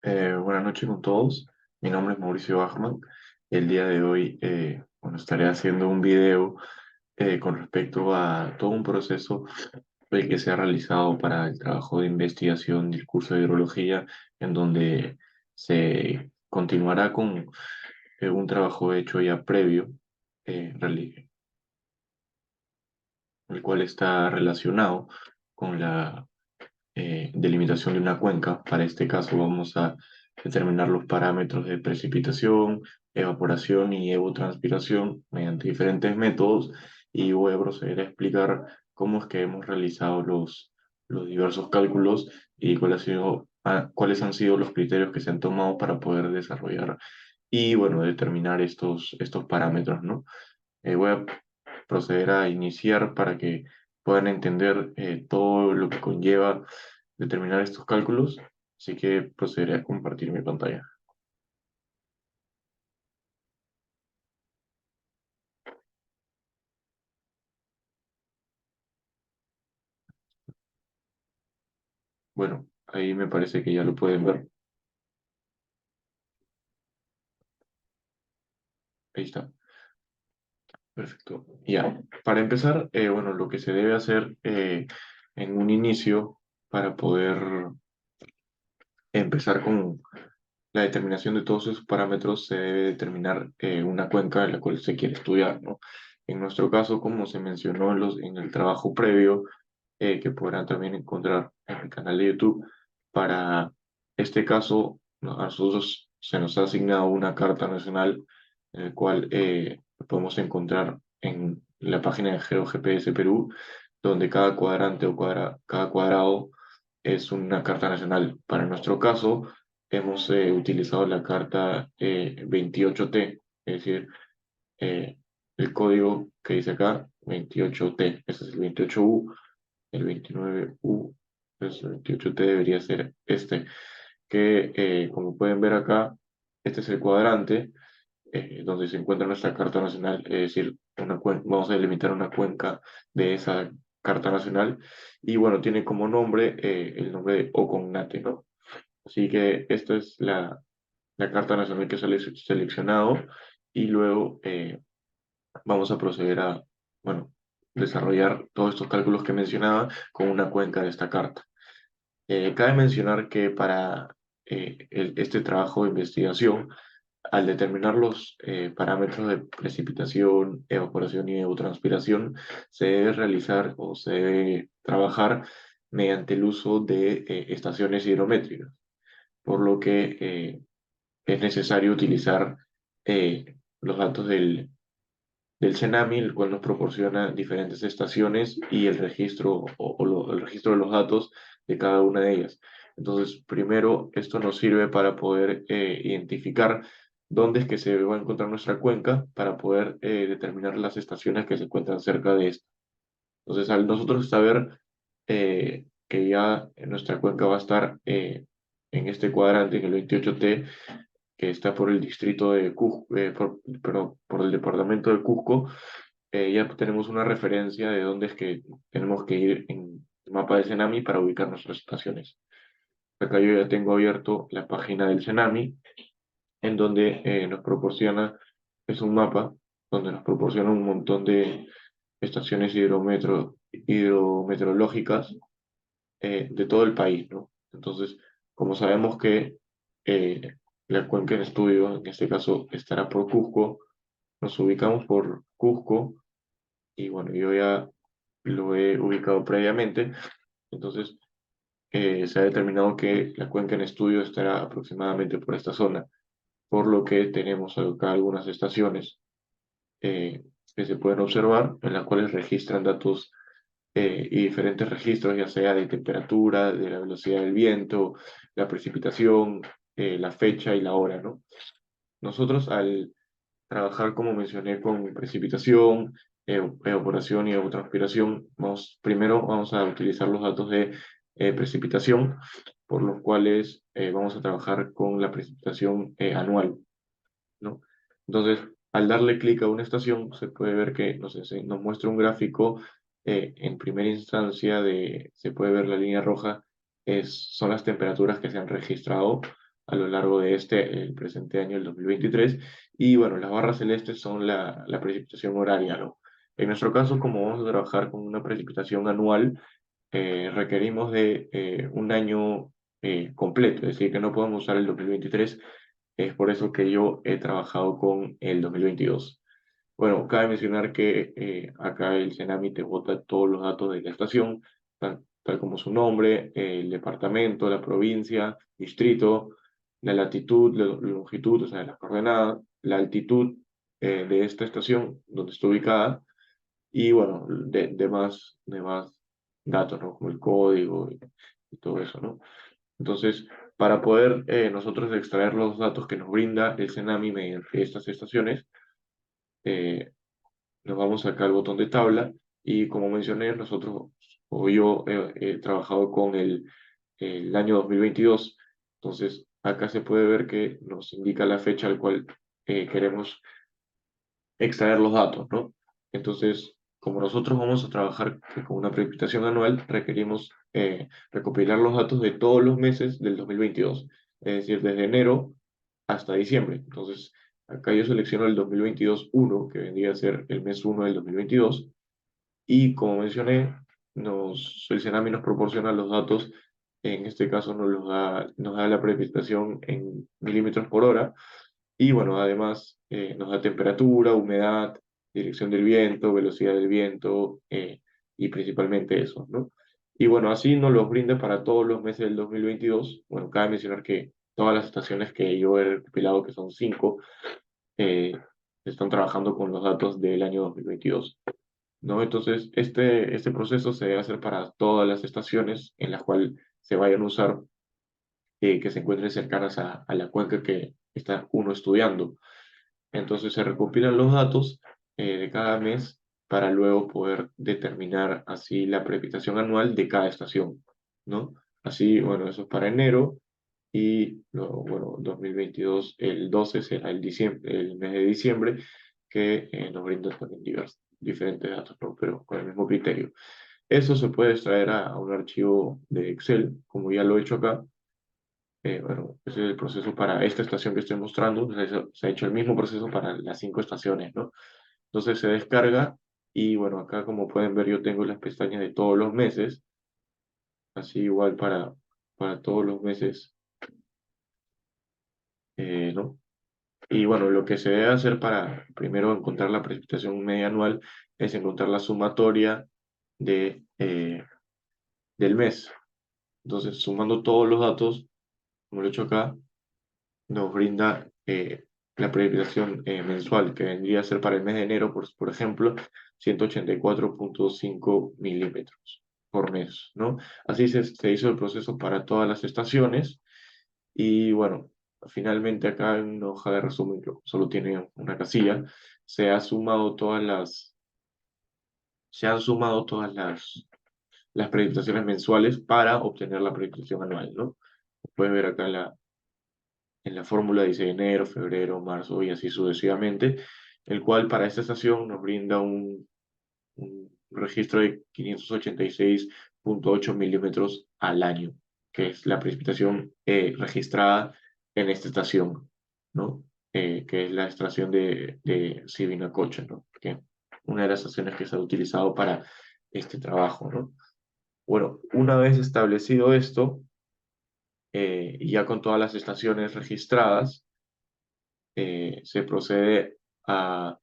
Buenas noches con todos. Mi nombre es Mauricio Bachmann. El día de hoy, estaré haciendo un video con respecto a todo un proceso que se ha realizado para el trabajo de investigación del curso de hidrología, en donde se continuará con un trabajo hecho ya previo, el cual está relacionado con la delimitación de una cuenca. Para este caso vamos a determinar los parámetros de precipitación, evaporación y evotranspiración mediante diferentes métodos, y voy a proceder a explicar cómo es que hemos realizado los diversos cálculos y cuáles han sido los criterios que se han tomado para poder desarrollar y bueno, determinar estos parámetros, ¿no? Voy a proceder a iniciar para que puedan entender todo lo que conlleva determinar estos cálculos, así que procederé a compartir mi pantalla. Bueno, ahí me parece que ya lo pueden ver. Ahí está. Perfecto. Ya. Para empezar, bueno, lo que se debe hacer en un inicio para poder empezar con la determinación de todos esos parámetros, se debe determinar una cuenca en la cual se quiere estudiar, ¿no? En nuestro caso, como se mencionó en el trabajo previo, que podrán también encontrar en el canal de YouTube, para este caso, a nosotros se nos ha asignado una carta nacional, en el cual podemos encontrar en la página de GeoGPS Perú, donde cada cuadrante o cada cuadrado es una carta nacional. Para nuestro caso, hemos utilizado la carta 28T, es decir, eh, el código que dice acá, 28T, ese es el 28U, el 29U, pues el 28T debería ser este, que como pueden ver acá, este es el cuadrante donde se encuentra nuestra carta nacional, es decir, vamos a delimitar una cuenca de esa carta nacional, y bueno, tiene como nombre el nombre de Ocognate, ¿no? Así que esta es la carta nacional que se ha seleccionado, y luego vamos a proceder a, bueno, desarrollar todos estos cálculos que mencionaba con una cuenca de esta carta. Cabe mencionar que para este trabajo de investigación, al determinar los parámetros de precipitación, evaporación y evotranspiración, se debe realizar o se debe trabajar mediante el uso de estaciones hidrométricas, por lo que es necesario utilizar los datos del CENAMI, el cual nos proporciona diferentes estaciones y el registro el registro de los datos de cada una de ellas. Entonces, primero, esto nos sirve para poder identificar dónde es que se va a encontrar nuestra cuenca, para poder determinar las estaciones que se encuentran cerca de esta. Entonces, al nosotros saber que ya nuestra cuenca va a estar en este cuadrante, en el 28T, que está por el distrito de Cusco, por el departamento de Cusco, ya tenemos una referencia de dónde es que tenemos que ir en el mapa de Cenami para ubicar nuestras estaciones. Acá yo ya tengo abierto la página del Cenami, en donde nos proporciona, es un mapa donde nos proporciona un montón de estaciones hidrometeorológicas de todo el país, ¿no? Entonces, como sabemos que eh, la cuenca en estudio, en este caso, estará por Cusco, nos ubicamos por Cusco, y bueno, yo ya lo he ubicado previamente, entonces se ha determinado que la cuenca en estudio estará aproximadamente por esta zona, por lo que tenemos acá algunas estaciones que se pueden observar, en las cuales registran datos y diferentes registros, ya sea de temperatura, de la velocidad del viento, la precipitación, la fecha y la hora, ¿no? Nosotros al trabajar, como mencioné, con precipitación, evaporación y evapotranspiración, primero vamos a utilizar los datos de precipitación, por los cuales vamos a trabajar con la precipitación anual, ¿no? Entonces, al darle clic a una estación, se puede ver que nos muestra un gráfico. En primera instancia, se puede ver la línea roja, son las temperaturas que se han registrado, a lo largo de el presente año, el 2023. Y bueno, las barras celestes son la precipitación horaria, ¿no? En nuestro caso, como vamos a trabajar con una precipitación anual, requerimos de un año completo, es decir, que no podemos usar el 2023. Es por eso que yo he trabajado con el 2022. Bueno, cabe mencionar que acá el Cenami te bota todos los datos de la estación, tal como su nombre, el departamento, la provincia, distrito, la latitud, la longitud, o sea, las coordenadas, la altitud de esta estación, donde está ubicada, y bueno, demás datos, ¿no? Como el código y todo eso, ¿no? Entonces, para poder nosotros extraer los datos que nos brinda el Cenami mediante estas estaciones, eh, nos vamos acá al botón de tabla y como mencioné, nosotros o yo he trabajado con el año 2022. Entonces, acá se puede ver que nos indica la fecha al cual queremos extraer los datos, ¿no? Entonces, como nosotros vamos a trabajar con una precipitación anual, requerimos recopilar los datos de todos los meses del 2022, es decir, desde enero hasta diciembre. Entonces, acá yo selecciono el 2022-1, que vendría a ser el mes 1 del 2022, y como mencioné, el Cenami nos proporciona los datos, en este caso nos da la precipitación en milímetros por hora, y bueno, además nos da temperatura, humedad, dirección del viento, velocidad del viento y principalmente eso, ¿no? Y bueno, así nos los brinda para todos los meses del 2022. Bueno, cabe mencionar que todas las estaciones que yo he recopilado, que son 5, eh, están trabajando con los datos del año 2022, ¿no? Entonces, este proceso se debe hacer para todas las estaciones en las cuales se vayan a usar, que se encuentren cercanas a la cuenca que está uno estudiando. Entonces se recopilan los datos de cada mes para luego poder determinar así la precipitación anual de cada estación, ¿no? Así, bueno, eso es para enero y luego, bueno, 2022, el 12 será el mes de diciembre, que nos brinda también diferentes datos, ¿no? Pero con el mismo criterio. Eso se puede extraer a un archivo de Excel, como ya lo he hecho acá. Bueno, ese es el proceso para esta estación que estoy mostrando. Se ha hecho el mismo proceso para las 5 estaciones, ¿no? Entonces se descarga y bueno, acá como pueden ver yo tengo las pestañas de todos los meses, así igual para todos los meses, ¿no? Y bueno, lo que se debe hacer para primero encontrar la precipitación media anual es encontrar la sumatoria del mes. Entonces, sumando todos los datos, como lo he hecho acá, nos brinda la precipitación mensual, que vendría a ser para el mes de enero, por ejemplo, 184,5 milímetros por mes, ¿no? Así se hizo el proceso para todas las estaciones y bueno, finalmente acá en una hoja de resumen, que solo tiene una casilla, se ha sumado se han sumado todas las precipitaciones mensuales para obtener la precipitación anual, ¿no? Puedes ver acá en la fórmula dice enero, febrero, marzo y así sucesivamente, el cual para esta estación nos brinda un registro de 586,8 milímetros al año, que es la precipitación registrada en esta estación, ¿no? Que es la estación de Sibinacocha, ¿no? Que una de las estaciones que se ha utilizado para este trabajo, ¿no? Bueno, una vez establecido esto, y ya con todas las estaciones registradas, se procede a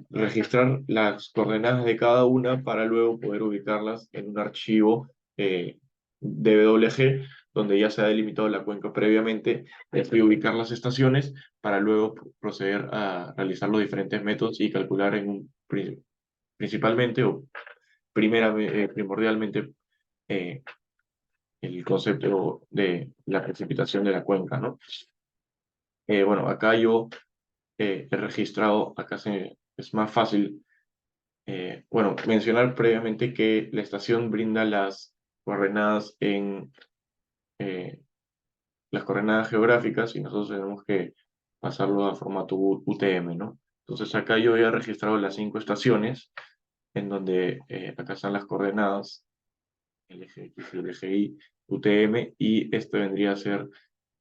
registrar las coordenadas de cada una para luego poder ubicarlas en un archivo DWG, donde ya se ha delimitado la cuenca previamente, y ubicar las estaciones para luego proceder a realizar los diferentes métodos y calcular principalmente o primordialmente eh, el concepto de la precipitación de la cuenca, ¿no? Bueno, acá yo he registrado, es más fácil, bueno, mencionar previamente que la estación brinda eh, las coordenadas geográficas y nosotros tenemos que pasarlo a formato UTM, ¿no? Entonces acá yo he registrado las 5 estaciones en donde acá están las coordenadas, el eje X y el eje Y, UTM, y este vendría a ser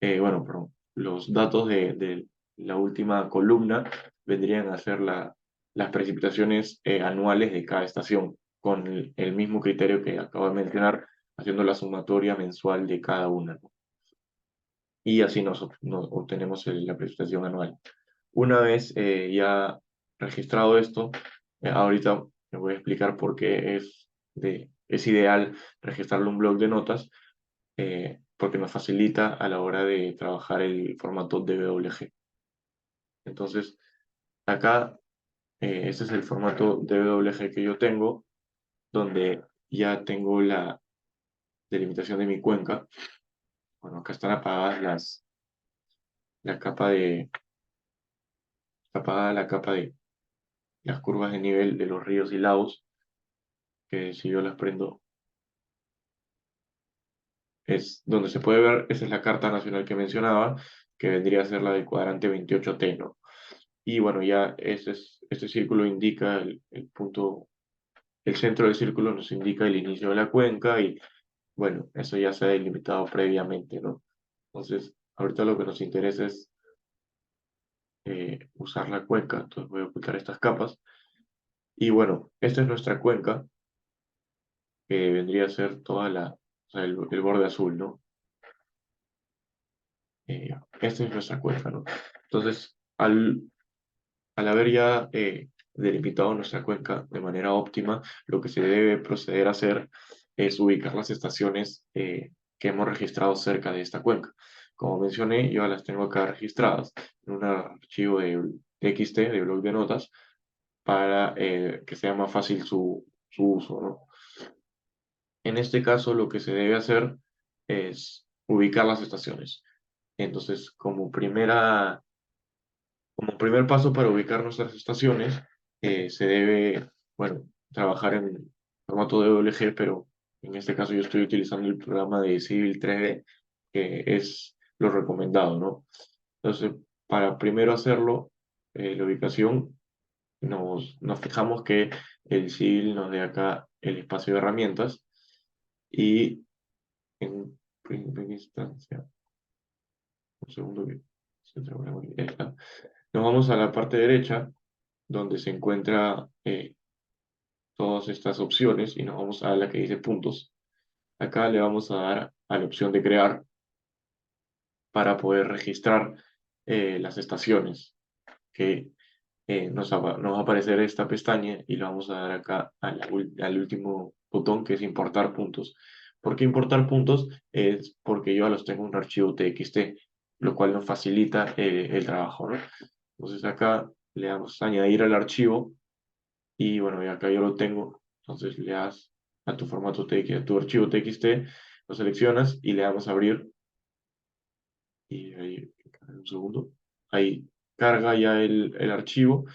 bueno, perdón, los datos de la última columna vendrían a ser las precipitaciones anuales de cada estación, con el mismo criterio que acabo de mencionar, haciendo la sumatoria mensual de cada una, ¿no? Y así nos obtenemos la precipitación anual. Una vez ya registrado esto, ahorita me voy a explicar por qué es ideal registrarlo en un blog de notas, porque nos facilita a la hora de trabajar el formato DWG. Entonces, acá, este es el formato DWG que yo tengo, donde ya tengo la delimitación de mi cuenca. Bueno, acá están apagadas la capa de, apagada la capa de las curvas de nivel de los ríos y lagos, que si yo las prendo es donde se puede ver, esa es la carta nacional que mencionaba, que vendría a ser la del cuadrante 28T, ¿no? Y bueno, ya este círculo indica el punto, el centro del círculo nos indica el inicio de la cuenca y bueno, eso ya se ha delimitado previamente, ¿no? Entonces, ahorita lo que nos interesa es usar la cuenca, entonces voy a ocultar estas capas. Y bueno, esta es nuestra cuenca, que vendría a ser o sea, el borde azul, ¿no? Esta es nuestra cuenca, ¿no? Entonces, al haber ya delimitado nuestra cuenca de manera óptima, lo que se debe proceder a hacer es ubicar las estaciones que hemos registrado cerca de esta cuenca. Como mencioné, yo las tengo acá registradas en un archivo de TXT, de blog de notas, para que sea más fácil su uso, ¿no? En este caso, lo que se debe hacer es ubicar las estaciones. Entonces, como primer paso para ubicar nuestras estaciones, se debe, bueno, trabajar en formato DWG, pero en este caso yo estoy utilizando el programa de Civil 3D, que es lo recomendado, ¿no? Entonces, para primero hacerlo, la ubicación, nos fijamos que el Civil nos dé acá el espacio de herramientas y en primera instancia, un segundo que se trabó aquí, ahí está. Nos vamos a la parte derecha donde se encuentra todas estas opciones y nos vamos a la que dice puntos. Acá le vamos a dar a la opción de crear para poder registrar las estaciones que nos va a aparecer esta pestaña y le vamos a dar acá al último botón que es importar puntos. ¿Por qué importar puntos? Es porque yo ya los tengo en un archivo TXT, lo cual nos facilita el trabajo, ¿no? Entonces acá le damos a añadir al archivo y bueno, y acá yo lo tengo. Entonces le das a tu formato TXT, a tu archivo TXT, lo seleccionas y le damos a abrir. Y ahí, un segundo, ahí carga ya el archivo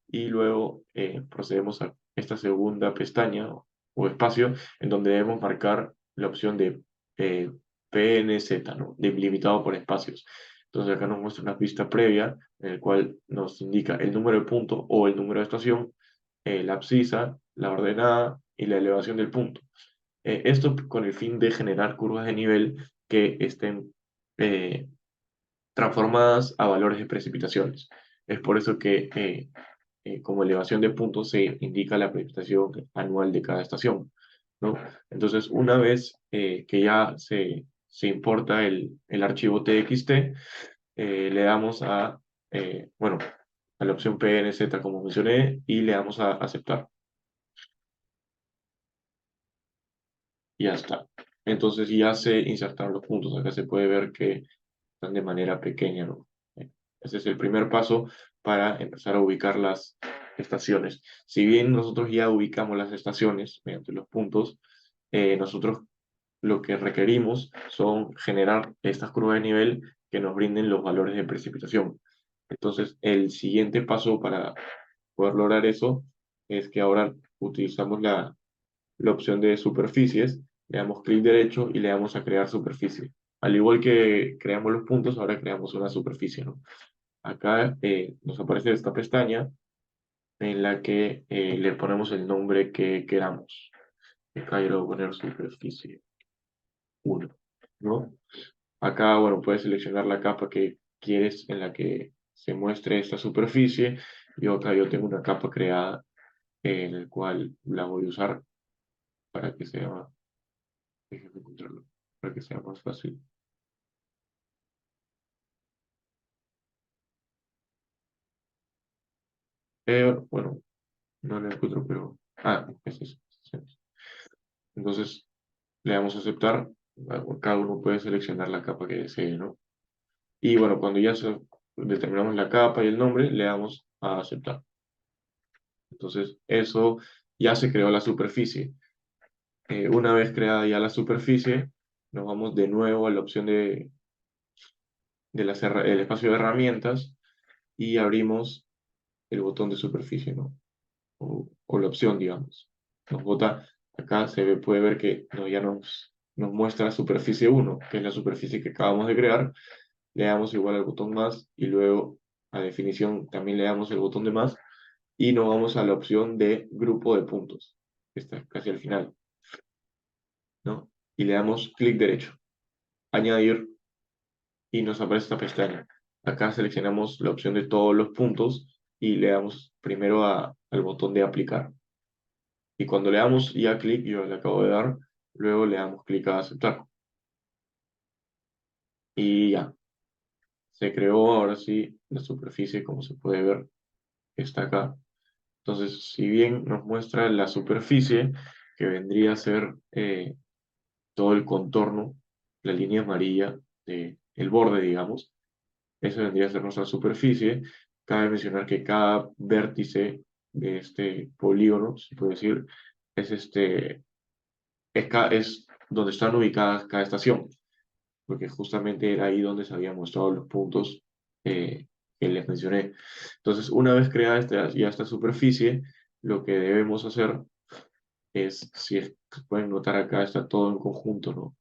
y luego procedemos a esta segunda pestaña o espacio en donde debemos marcar la opción de PNZ, ¿no? Delimitado por espacios. Entonces acá nos muestra una pista previa en el cual nos indica el número de punto o el número de estación, la abscisa, la ordenada y la elevación del punto. Esto con el fin de generar curvas de nivel que estén transformadas a valores de precipitaciones. Es por eso que como elevación de puntos se indica la precipitación anual de cada estación, ¿no? Entonces, una vez que ya se importa el archivo TXT, le damos bueno, a la opción PNZ como mencioné y le damos a aceptar. Y ya está. Entonces ya se insertaron los puntos. Acá se puede ver que están de manera pequeña, ¿no? Ese es el primer paso para empezar a ubicar las estaciones. Si bien nosotros ya ubicamos las estaciones mediante los puntos, nosotros lo que requerimos son generar estas curvas de nivel que nos brinden los valores de precipitación. Entonces, el siguiente paso para poder lograr eso es que ahora utilizamos la opción de superficies, le damos clic derecho y le damos a crear superficie. Al igual que creamos los puntos, ahora creamos una superficie, ¿no? Acá nos aparece esta pestaña en la que le ponemos el nombre que queramos. Acá yo le voy a poner superficie 1, ¿no? Acá, bueno, puedes seleccionar la capa que quieres en la que se muestre esta superficie. Y acá yo tengo una capa creada en el cual la voy a usar para que sea, déjame encontrarlo, para que sea más fácil. Bueno, no lo encuentro, pero... Ah, es. Entonces, le damos a aceptar. Cada uno puede seleccionar la capa que desee, ¿no? Y bueno, cuando ya determinamos la capa y el nombre, le damos a aceptar. Entonces, eso ya se creó la superficie. Una vez creada ya la superficie, nos vamos de nuevo a la opción de el espacio de herramientas y abrimos el botón de superficie, ¿no? O la opción, digamos. Nos bota, acá puede ver que ya nos muestra la superficie uno, que es la superficie que acabamos de crear. Le damos igual al botón más y luego a definición también le damos el botón de más y nos vamos a la opción de grupo de puntos, que está casi al final, ¿no? Y le damos clic derecho, añadir y nos aparece esta pestaña. Acá seleccionamos la opción de todos los puntos y le damos primero al botón de aplicar. Y cuando le damos ya clic, yo le acabo de dar, luego le damos clic a aceptar. Y ya, se creó ahora sí la superficie, como se puede ver, que está acá. Entonces, si bien nos muestra la superficie, que vendría a ser todo el contorno, la línea amarilla el borde, digamos, esa vendría a ser nuestra superficie. Cabe mencionar que cada vértice de este polígono, se puede decir, es donde están ubicadas cada estación, porque justamente era ahí donde se habían mostrado los puntos que les mencioné. Entonces, una vez creada ya esta superficie, lo que debemos hacer si es que pueden notar acá, está todo en conjunto, ¿no?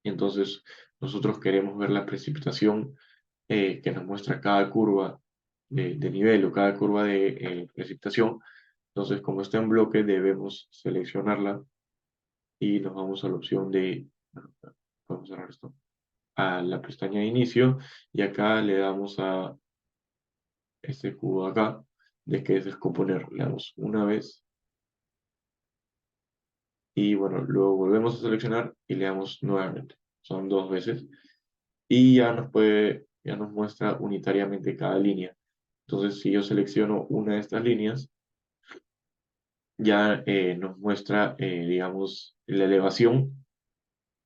Y entonces, nosotros queremos ver la precipitación que nos muestra cada curva de nivel o cada curva de precipitación. Entonces, como está en bloque, debemos seleccionarla y nos vamos a la opción bueno, podemos cerrar esto, a la pestaña de inicio y acá le damos a este cubo de acá, de que es descomponer. Le damos una vez y bueno, luego volvemos a seleccionar y le damos nuevamente. Son dos veces y ya nos muestra unitariamente cada línea. Entonces, si yo selecciono una de estas líneas, ya nos muestra, digamos, la elevación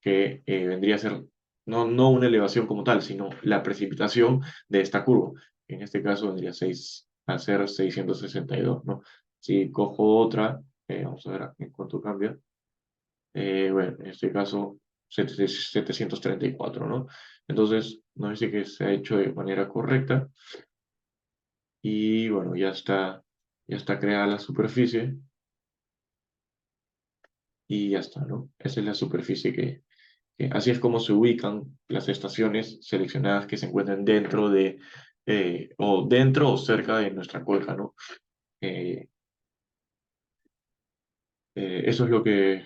que vendría a ser no una elevación como tal, sino la precipitación de esta curva. En este caso vendría a ser 662, ¿no? Si cojo otra, vamos a ver en cuánto cambia. Bueno, en este caso 734, ¿no? Entonces, nos dice que se ha hecho de manera correcta y bueno, ya está creada la superficie y ya está, ¿no? Esa es la superficie así es como se ubican las estaciones seleccionadas que se encuentran dentro o cerca de nuestra cuenca, ¿no? Eh, eso es lo que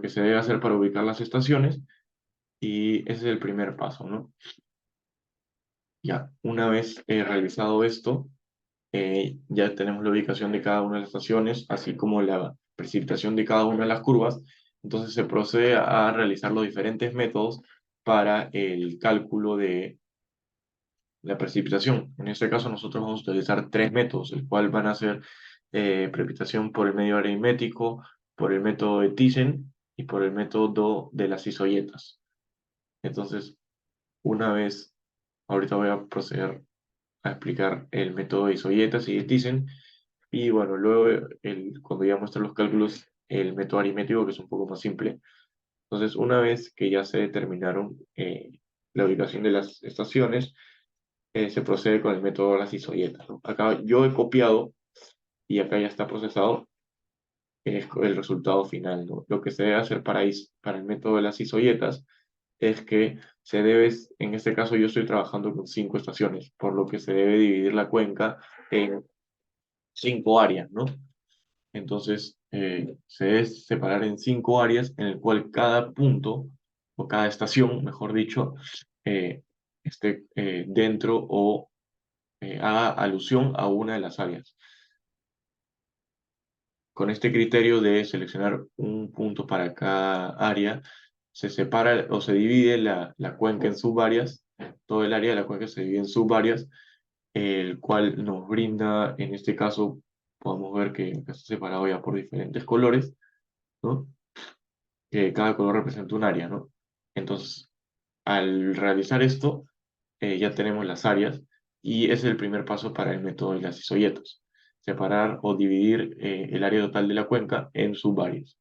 se debe hacer para ubicar las estaciones y ese es el primer paso, ¿no? Ya, una vez realizado esto, ya tenemos la ubicación de cada una de las estaciones, así como la precipitación de cada una de las curvas. Entonces se procede a realizar los diferentes métodos para el cálculo de la precipitación. En este caso nosotros vamos a utilizar tres métodos, el cual van a ser precipitación por el medio aritmético, por el método de Thyssen y por el método de las isoyetas. Entonces, una vez, ahorita voy a proceder a explicar el método de isoyetas y de Thyssen, y bueno, luego cuando ya muestre los cálculos, el método aritmético, que es un poco más simple. Entonces, una vez que ya se determinaron la ubicación de las estaciones, se procede con el método de las isoyetas, ¿no? Acá yo he copiado y acá ya está procesado el resultado final, ¿no? Lo que se debe hacer para el método de las isoyetas es que en este caso yo estoy trabajando con cinco estaciones, por lo que se debe dividir la cuenca en cinco áreas, ¿no? Entonces, se debe separar en cinco áreas en el cual cada punto o cada estación, mejor dicho, esté dentro o haga alusión a una de las áreas. Con este criterio de seleccionar un punto para cada área, se separa o se divide la cuenca en subáreas. Todo el área de la cuenca se divide en subáreas, el cual nos brinda, en este caso, podemos ver que está separado ya por diferentes colores, ¿no? Que cada color representa un área, ¿no? Entonces, al realizar esto, ya tenemos las áreas y ese es el primer paso para el método de las isoyetas. Separar o dividir el área total de la cuenca en subáreas.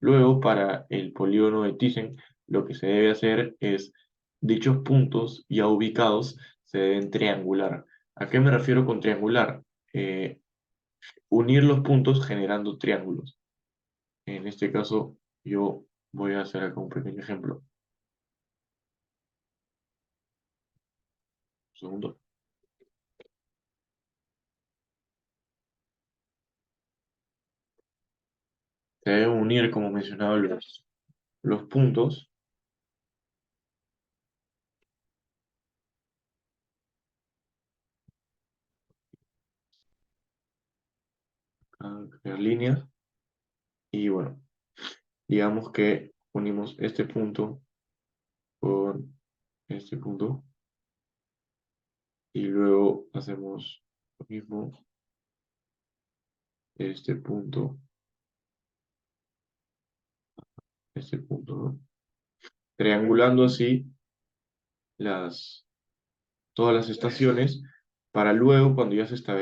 Luego, para el polígono de Thyssen, lo que se debe hacer es dichos puntos ya ubicados se deben triangular. ¿A qué me refiero con triangular? Eh, Unir los puntos generando triángulos. En este caso, yo voy a hacer acá un pequeño ejemplo. Un segundo. Se deben unir, como mencionaba, los puntos. A crear líneas. Y bueno, digamos que unimos este punto con este punto. Y luego hacemos lo mismo, este punto, ¿no? Triangulando así las, todas las estaciones para luego, cuando ya se está,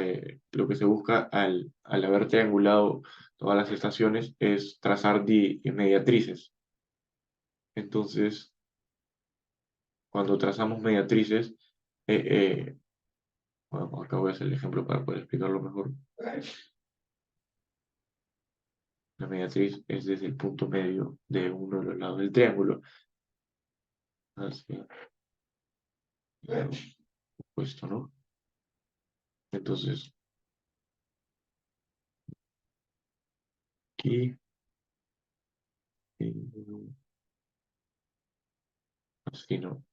lo que se busca al haber triangulado todas las estaciones es trazar mediatrices. Entonces, cuando trazamos mediatrices, eh, eh, bueno, acá voy a hacer el ejemplo para poder explicarlo mejor. La mediatriz es desde el punto medio de uno de los lados del triángulo hacia el lado opuesto, ¿no? Entonces, aquí, eh, así, ¿no?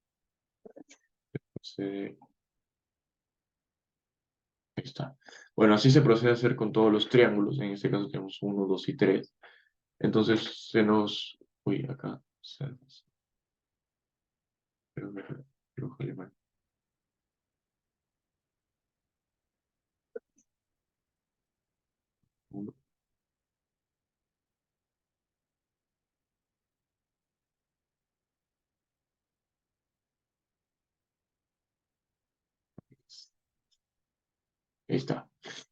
Ahí está. Bueno, así se procede a hacer con todos los triángulos. En este caso tenemos uno, 2 y 3. Entonces se nos... Uy, acá. Creo que lo jalé mal. Uno, ahí está.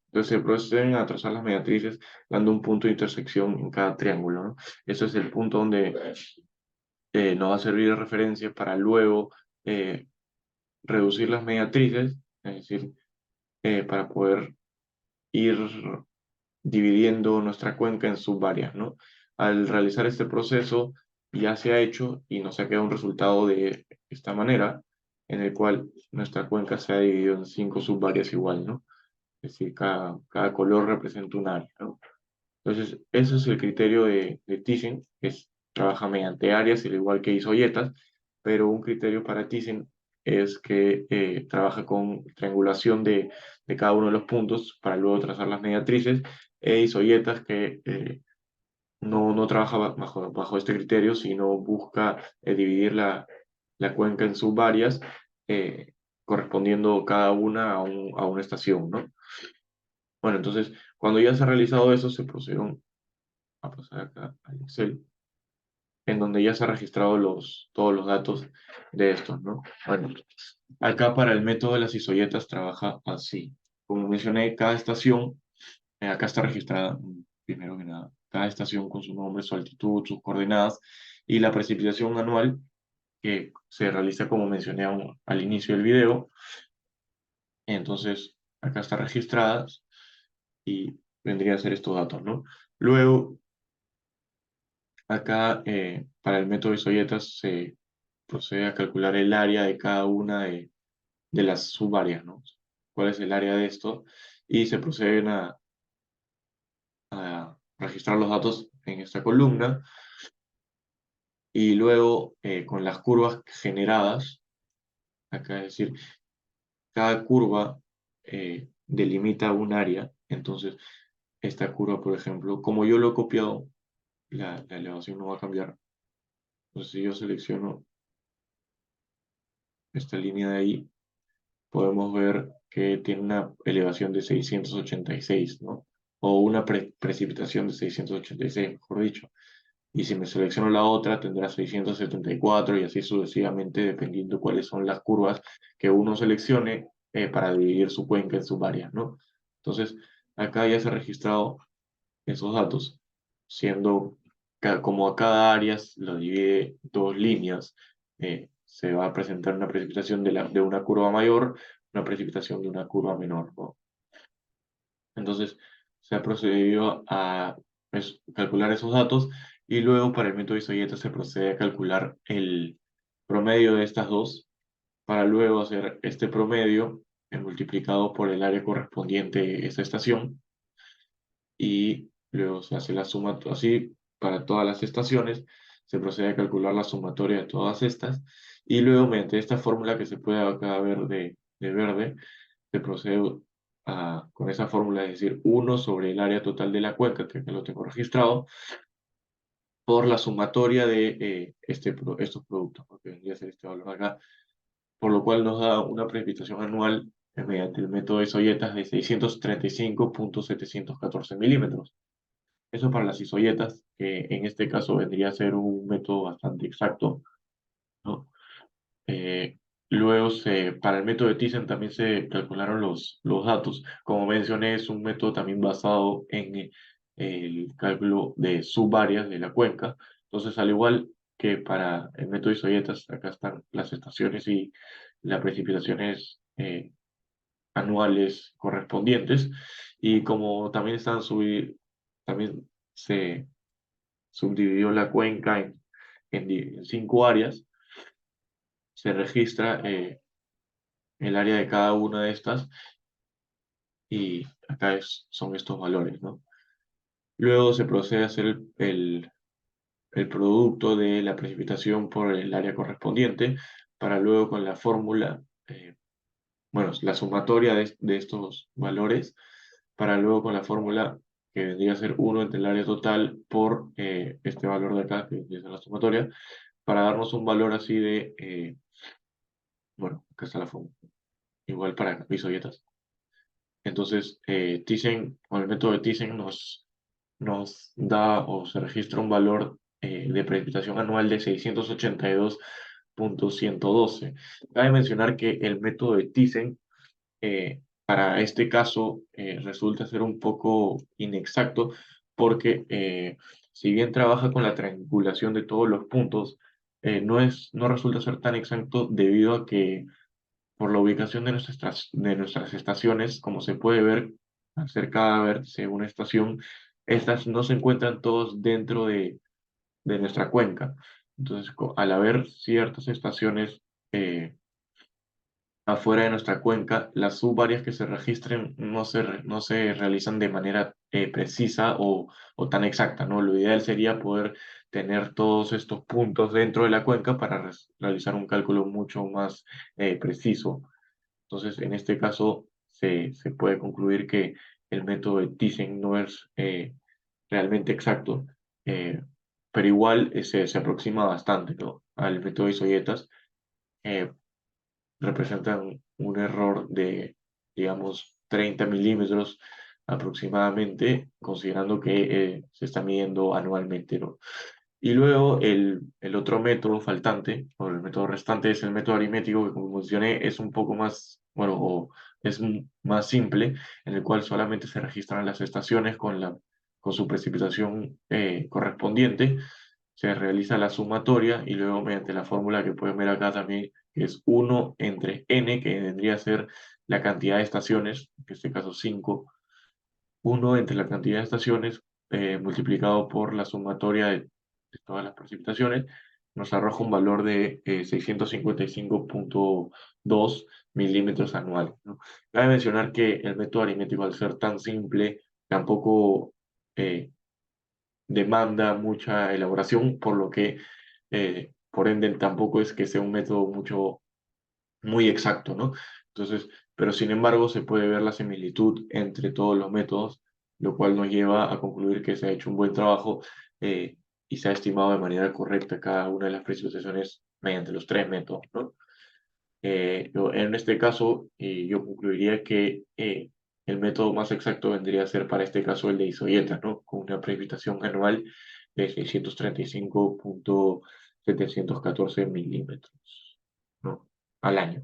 Entonces se proceden a trazar las mediatrices dando un punto de intersección en cada triángulo, ¿no? Eso es el punto donde nos va a servir de referencia para luego reducir las mediatrices, es decir, para poder ir dividiendo nuestra cuenca en subáreas, ¿no? Al realizar este proceso ya se ha hecho y nos ha quedado un resultado de esta manera, en el cual nuestra cuenca se ha dividido en 5 subáreas igual, ¿no? Es decir, cada color representa un área, ¿no? Entonces, ese es el criterio de Thyssen, que trabaja mediante áreas, al igual que isoyetas, pero un criterio para Thyssen es que trabaja con triangulación de cada uno de los puntos para luego trazar las mediatrices, e isoyetas que no trabaja bajo este criterio, sino busca dividir la cuenca en subáreas, eh, correspondiendo cada una a una estación, ¿no? Bueno, entonces, cuando ya se ha realizado eso, se procede a pasar acá al Excel, en donde ya se han registrado todos los datos de estos, ¿no? Bueno, acá para el método de las isoyetas trabaja así. Como mencioné, cada estación, acá está registrada, primero que nada, cada estación con su nombre, su altitud, sus coordenadas y la precipitación anual que se realiza como mencioné al inicio del video. Entonces, acá está registradas y vendría a ser estos datos, ¿no? Luego, acá, para el método de Isoyetas, se procede a calcular el área de cada una de las subáreas, ¿no? ¿Cuál es el área de esto? Y se proceden a registrar los datos en esta columna y luego con las curvas generadas, acá es decir, cada curva delimita un área, entonces esta curva, por ejemplo, como yo lo he copiado, la elevación no va a cambiar. Entonces si yo selecciono esta línea de ahí, podemos ver que tiene una elevación de 686, ¿no? O una precipitación de 686, mejor dicho. Y si me selecciono la otra, tendrá 674 y así sucesivamente, dependiendo cuáles son las curvas que uno seleccione para dividir su cuenca en sus áreas, ¿no? Entonces, acá ya se ha registrado esos datos, siendo como a cada área lo divide dos líneas, se va a presentar una precipitación de una curva mayor, una precipitación de una curva menor, ¿no? Entonces, se ha procedido a calcular esos datos y luego para el método Isoyeta se procede a calcular el promedio de estas dos para luego hacer este promedio multiplicado por el área correspondiente a esta estación y luego se hace la suma así para todas las estaciones, se procede a calcular la sumatoria de todas estas y luego mediante esta fórmula que se puede acá ver de verde, se procede con esa fórmula, es decir, 1 sobre el área total de la cuenca, que lo tengo registrado, por la sumatoria de estos productos, porque vendría a ser este valor acá, por lo cual nos da una precipitación anual mediante el método de Soyetas de 635.714 milímetros. Eso para las isoyetas, que en este caso vendría a ser un método bastante exacto, ¿no? Eh, luego, para el método de Thyssen también se calcularon los datos. Como mencioné, es un método también basado en el cálculo de subáreas de la cuenca. Entonces, al igual que para el método de Isoyetas, acá están las estaciones y las precipitaciones anuales correspondientes. Y como también también se subdividió la cuenca en 5 áreas, se registra el área de cada una de estas y acá son estos valores, ¿no? Luego se procede a hacer el producto de la precipitación por el área correspondiente para luego con la fórmula, bueno, la sumatoria de estos valores, para luego con la fórmula que vendría a ser 1 entre el área total por este valor de acá, que es la sumatoria, para darnos un valor así bueno, acá está la fórmula, igual para isobietas. Entonces, Thyssen, con el método de Thyssen nos da o se registra un valor de precipitación anual de 682.112. Cabe mencionar que el método de Thyssen, para este caso, resulta ser un poco inexacto porque si bien trabaja con la triangulación de todos los puntos, no resulta ser tan exacto debido a que por la ubicación de nuestras estaciones, como se puede ver, al ser cada vértice una estación, estas no se encuentran todos dentro de nuestra cuenca. Entonces, al haber ciertas estaciones afuera de nuestra cuenca, las subáreas que se registren no se realizan de manera precisa o tan exacta, ¿no? Lo ideal sería poder tener todos estos puntos dentro de la cuenca para realizar un cálculo mucho más preciso. Entonces, en este caso, se puede concluir que el método de Thyssen no es realmente exacto, eh, pero igual se aproxima bastante, ¿no? Al método de Isoyetas, eh, representan un error de, digamos, 30 milímetros aproximadamente, considerando que se está midiendo anualmente, ¿no? Y luego el otro método faltante, o el método restante, es el método aritmético, que como mencioné es un poco más, bueno, o es más simple, en el cual solamente se registran las estaciones con su precipitación correspondiente, se realiza la sumatoria y luego mediante la fórmula que pueden ver acá también, que es 1 entre n, que vendría a ser la cantidad de estaciones, en este caso 5, 1 entre la cantidad de estaciones multiplicado por la sumatoria de todas las precipitaciones, nos arroja un valor de 655.2 milímetros anuales, ¿no? Cabe mencionar que el método aritmético, al ser tan simple, tampoco eh, demanda mucha elaboración, por lo que por ende tampoco es que sea un método muy exacto, ¿no? Entonces, pero sin embargo se puede ver la similitud entre todos los métodos, lo cual nos lleva a concluir que se ha hecho un buen trabajo eh, y se ha estimado de manera correcta cada una de las precipitaciones mediante los tres métodos, ¿no? En este caso, yo concluiría que el método más exacto vendría a ser para este caso el de Isoyeta, ¿no? Con una precipitación anual de 635.714 milímetros, ¿no? Al año.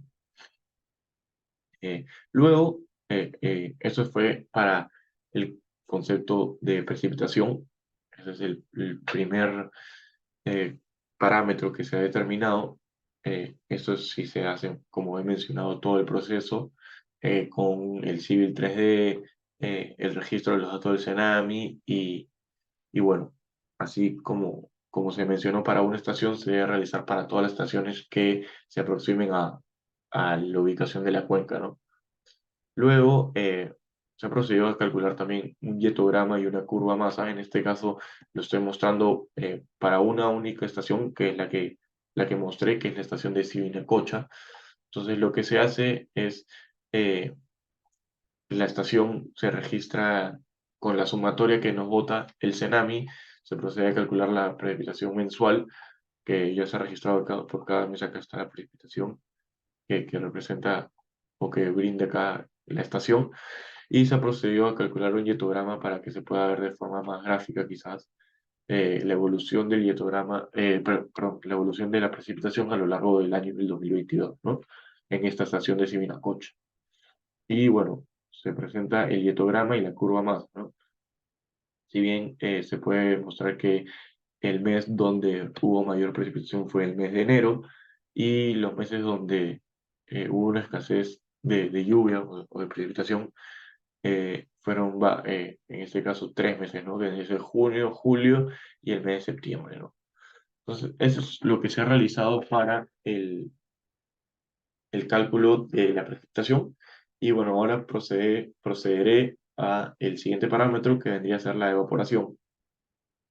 Luego, eso fue para el concepto de precipitación. Ese es el primer eh, parámetro que se ha determinado. Esto sí se hace, como he mencionado, todo el proceso con el Civil 3D, el registro de los datos del Cenami y bueno, así como se mencionó para una estación, se debe realizar para todas las estaciones que se aproximen a la ubicación de la cuenca, ¿no? Luego, se ha procedido a calcular también un dietograma y una curva masa. En este caso, lo estoy mostrando para una única estación, que es la que mostré, que es la estación de Sibinacocha. Entonces, lo que se hace es, eh, la estación se registra con la sumatoria que nos bota el Cenami, se procede a calcular la precipitación mensual, que ya se ha registrado por cada mes. Acá está la precipitación que representa o que brinda cada, la estación y se procedió a calcular un dietograma para que se pueda ver de forma más gráfica quizás la evolución del dietograma, perdón, la evolución de la precipitación a lo largo del año del 2022, ¿no? En esta estación de Sibinacocha. Y bueno, se presenta el dietograma y la curva más, ¿no? Si bien se puede mostrar que el mes donde hubo mayor precipitación fue el mes de enero y los meses donde hubo una escasez de lluvia o de precipitación fueron, en este caso, 3 meses, ¿no? Desde junio, julio y el mes de septiembre, ¿no? Entonces, eso es lo que se ha realizado para el cálculo de la precipitación. Y bueno, ahora procederé a el siguiente parámetro que vendría a ser la evaporación.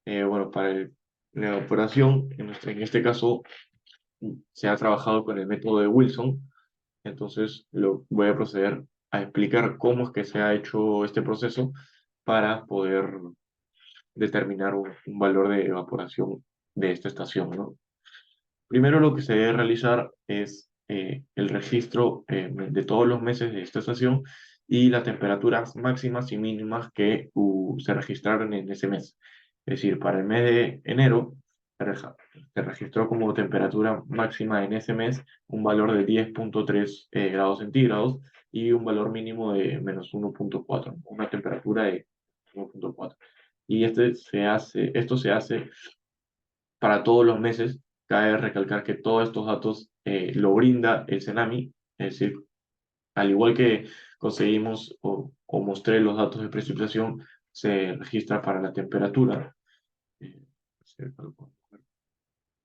Bueno, para la evaporación, en este caso, se ha trabajado con el método de Wilson. Entonces, voy a proceder a explicar cómo es que se ha hecho este proceso para poder determinar un valor de evaporación de esta estación, ¿no? Primero lo que se debe realizar es el registro de todos los meses de esta estación y las temperaturas máximas y mínimas que se registraron en ese mes. Es decir, para el mes de enero se registró como temperatura máxima en ese mes un valor de 10,3 grados centígrados y un valor mínimo de -1,4, una temperatura de 1,4. Y esto se hace para todos los meses. Cabe recalcar que todos estos datos lo brinda el Cenami, es decir, al igual que conseguimos o mostré los datos de precipitación, se registra para la temperatura. Eh,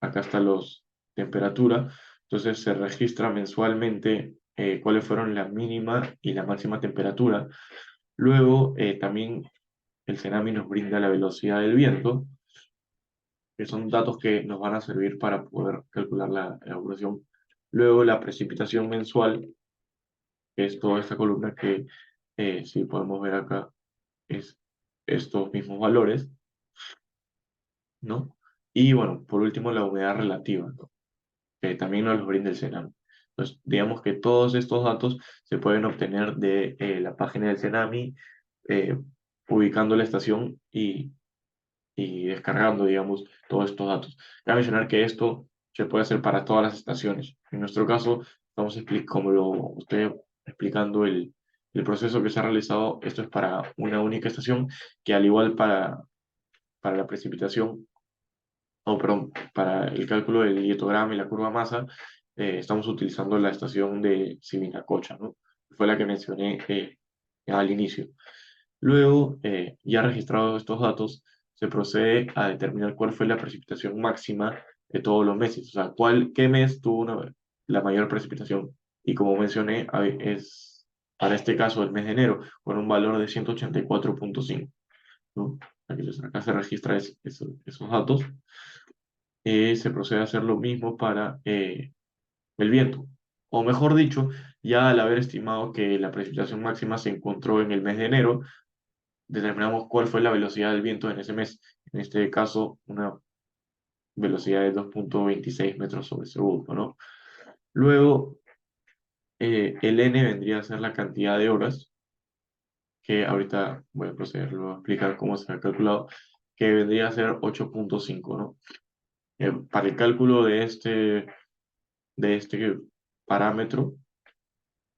Acá están los temperatura, entonces se registra mensualmente cuáles fueron la mínima y la máxima temperatura. Luego también el Cenami nos brinda la velocidad del viento, que son datos que nos van a servir para poder calcular la evaporación. Luego la precipitación mensual, que es toda esta columna que, si podemos ver acá, es estos mismos valores, ¿no? Y bueno, por último la humedad relativa, ¿no? Que también nos los brinda el Cenami. Entonces, digamos que todos estos datos se pueden obtener de la página del Cenami, eh, ubicando la estación y descargando, digamos, todos estos datos. Cabe mencionar que esto se puede hacer para todas las estaciones. En nuestro caso, como lo estoy explicando el proceso que se ha realizado, esto es para una única estación, que al igual para la precipitación, o perdón, para el cálculo del dietograma y la curva masa, estamos utilizando la estación de Sibinacocha, ¿no? Fue la que mencioné al inicio. Luego, ya registrados estos datos, se procede a determinar cuál fue la precipitación máxima de todos los meses, o sea, qué mes tuvo la mayor precipitación. Y como mencioné, es para este caso el mes de enero, con un valor de 184,5, ¿no? Acá se registra esos datos. se procede a hacer lo mismo para el viento. O mejor dicho, ya al haber estimado que la precipitación máxima se encontró en el mes de enero, determinamos cuál fue la velocidad del viento en ese mes. En este caso, una velocidad de 2,26 metros sobre segundo, ¿no? Luego, el n vendría a ser la cantidad de horas, que ahorita voy a proceder luego a explicar cómo se ha calculado, que vendría a ser 8,5, ¿no? Para el cálculo de este parámetro,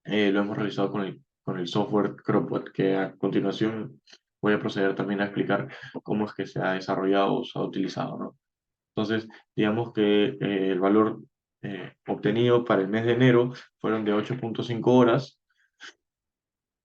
lo hemos realizado con el software CropBot, que a continuación voy a proceder también a explicar cómo es que se ha desarrollado o se ha utilizado, ¿no? Entonces, digamos que el valor obtenido para el mes de enero fueron de 8,5 horas.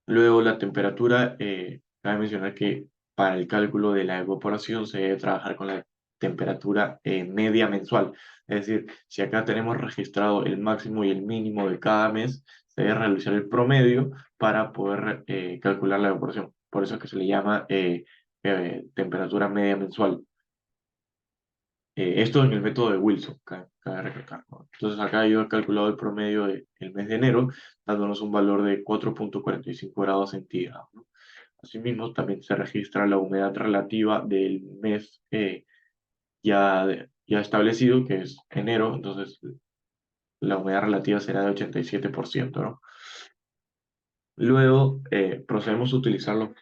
Luego, la temperatura, cabe mencionar que para el cálculo de la evaporación se debe trabajar con la temperatura media mensual. Es decir, si acá tenemos registrado el máximo y el mínimo de cada mes, se debe realizar el promedio para poder calcular la evaporación. Por eso es que se le llama temperatura media mensual. Esto en el método de Wilson, cabe recalcar, ¿no? Entonces acá yo he calculado el promedio del mes de enero, dándonos un valor de 4,45 grados centígrados, ¿no? Asimismo, también se registra la humedad relativa del mes ya establecido, que es enero, entonces la humedad relativa será de 87%, ¿no? Luego procedemos a utilizar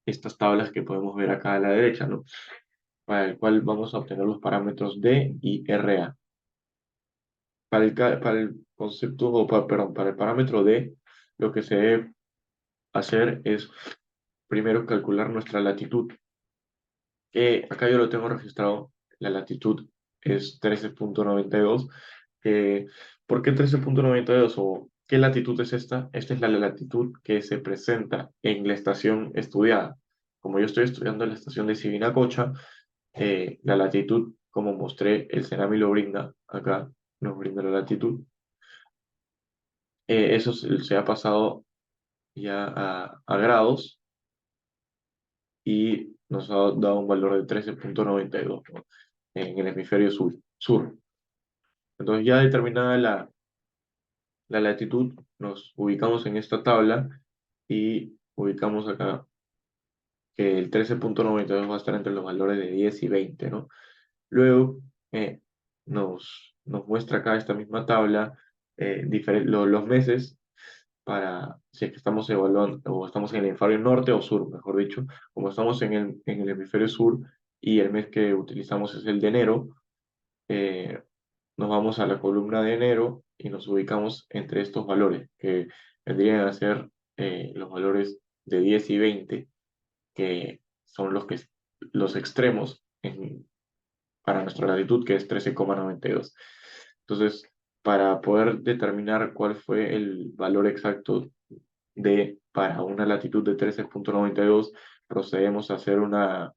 estas tablas que podemos ver acá a la derecha, ¿no? Para el cual vamos a obtener los parámetros D y RA. Para el concepto, perdón, para el parámetro D, lo que se debe hacer es primero calcular nuestra latitud. Acá yo lo tengo registrado, la latitud es 13,92. ¿Por qué 13,92 o qué latitud es esta? Esta es la latitud que se presenta en la estación estudiada. Como yo estoy estudiando en la estación de Sibinacocha, la latitud, como mostré, el CENAMI lo brinda acá, nos brinda la latitud. Eso se ha pasado ya a grados y nos ha dado un valor de 13,92, ¿no? En el hemisferio sur. Entonces, ya determinada la latitud, nos ubicamos en esta tabla y ubicamos acá que el 13,92 va a estar entre los valores de 10 y 20, ¿no? Luego, nos muestra acá esta misma tabla los meses para si es que estamos evaluando o estamos en el hemisferio norte o sur, mejor dicho. Como estamos en el hemisferio sur y el mes que utilizamos es el de enero, eh, nos vamos a la columna de enero y nos ubicamos entre estos valores, que vendrían a ser los valores de 10 y 20, que son los extremos para nuestra latitud, que es 13,92. Entonces, para poder determinar cuál fue el valor exacto para una latitud de 13,92, procedemos a hacer una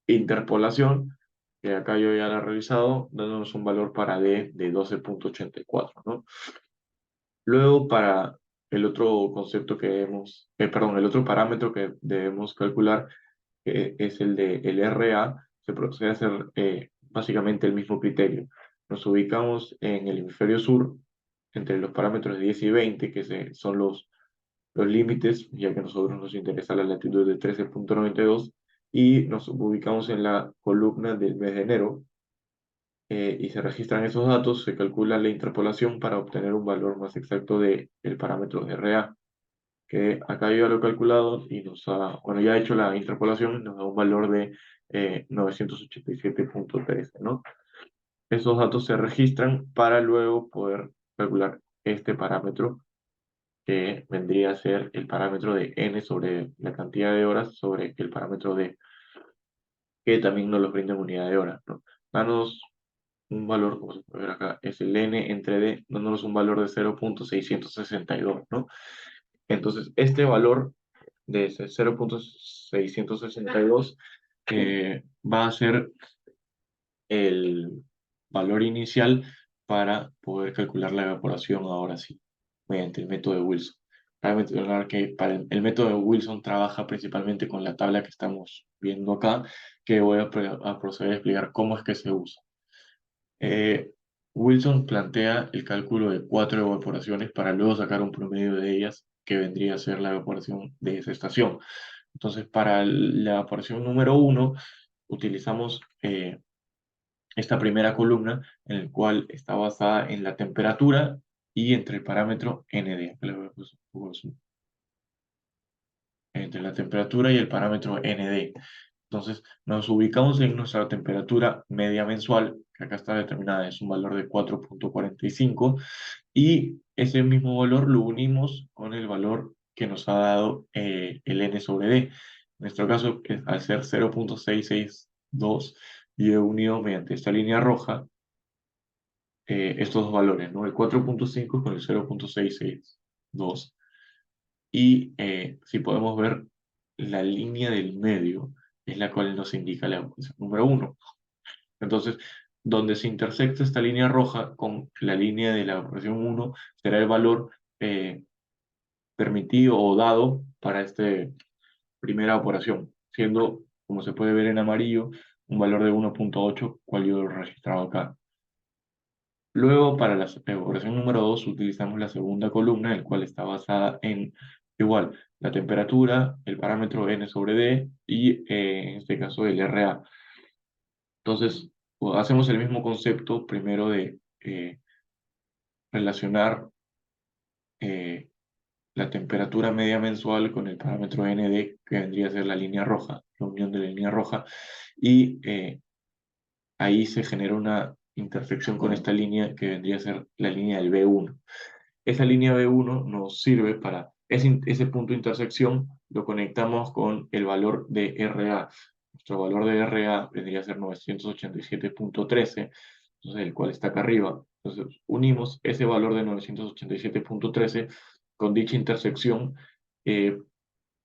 interpolación, que acá yo ya la he revisado, dándonos un valor para D de 12,84, ¿no? Luego, para el otro concepto perdón, el otro parámetro que debemos calcular, que es el de el RA, se procede a hacer básicamente el mismo criterio. Nos ubicamos en el hemisferio sur, entre los parámetros de 10 y 20, que son los límites, ya que a nosotros nos interesa la latitud de 13,92, y nos ubicamos en la columna del mes de enero, y se registran esos datos, se calcula la interpolación para obtener un valor más exacto del parámetro RA, que acá yo ya lo he calculado y bueno, ya he hecho la interpolación, nos da un valor de 987,13, ¿no? Esos datos se registran para luego poder calcular este parámetro, que vendría a ser el parámetro de n sobre la cantidad de horas sobre el parámetro de que también nos lo brinda en unidad de horas, ¿no? Danos un valor, como se puede ver acá, es el n entre d, dándonos un valor de 0,662, ¿no? Entonces, este valor de ese 0,662 va a ser el valor inicial para poder calcular la evaporación ahora sí, mediante el método de Wilson. Cabe mencionar que para el método de Wilson trabaja principalmente con la tabla que estamos viendo acá, que voy a proceder a explicar cómo es que se usa. Eh, Wilson plantea el cálculo de 4 evaporaciones para luego sacar un promedio de ellas, que vendría a ser la evaporación de esa estación. Entonces, para la evaporación número 1, utilizamos esta primera columna, en el cual está basada en la temperatura y entre el parámetro ND. Aquí le voy a poner un poco de zoom. Entre la temperatura y el parámetro ND. Entonces, nos ubicamos en nuestra temperatura media mensual, que acá está determinada, es un valor de 4,45, y ese mismo valor lo unimos con el valor que nos ha dado el N sobre D. En nuestro caso, al ser 0,662, yo he unido mediante esta línea roja estos dos valores, ¿no? El 4,5 con el 0,662. Y si podemos ver, la línea del medio es la cual nos indica la evacuación número 1. Entonces, donde se intersecta esta línea roja con la línea de la evacuación 1, será el valor permitido o dado para esta primera evaporación, siendo, como se puede ver en amarillo, un valor de 1,8, cual yo he registrado acá. Luego, para la evaporación número 2, utilizamos la segunda columna, el cual está basada en, igual, la temperatura, el parámetro N sobre D y, en este caso, el RA. Entonces, hacemos el mismo concepto primero de relacionar eh, la temperatura media mensual con el parámetro ND, que vendría a ser la línea roja, la unión de la línea roja, y ahí se genera una intersección con esta línea que vendría a ser la línea del B1. Esa línea B1 nos sirve para ese punto de intersección, lo conectamos con el valor de RA. Nuestro valor de RA vendría a ser 987,13, entonces el cual está acá arriba. Entonces unimos ese valor de 987,13 con dicha intersección, eh,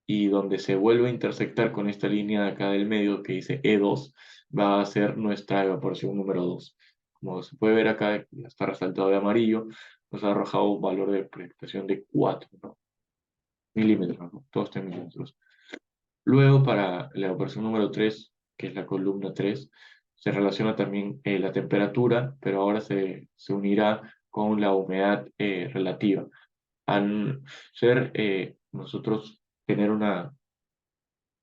y donde se vuelve a intersectar con esta línea de acá del medio que dice E2, va a ser nuestra evaporación número 2. Como se puede ver acá, está resaltado de amarillo, nos ha arrojado un valor de precipitación de 4, ¿no? Milímetros, ¿no? Todos estos milímetros. Luego, para la evaporación número 3, que es la columna 3, se relaciona también la temperatura, pero ahora se unirá con la humedad relativa. Al ser nosotros tener una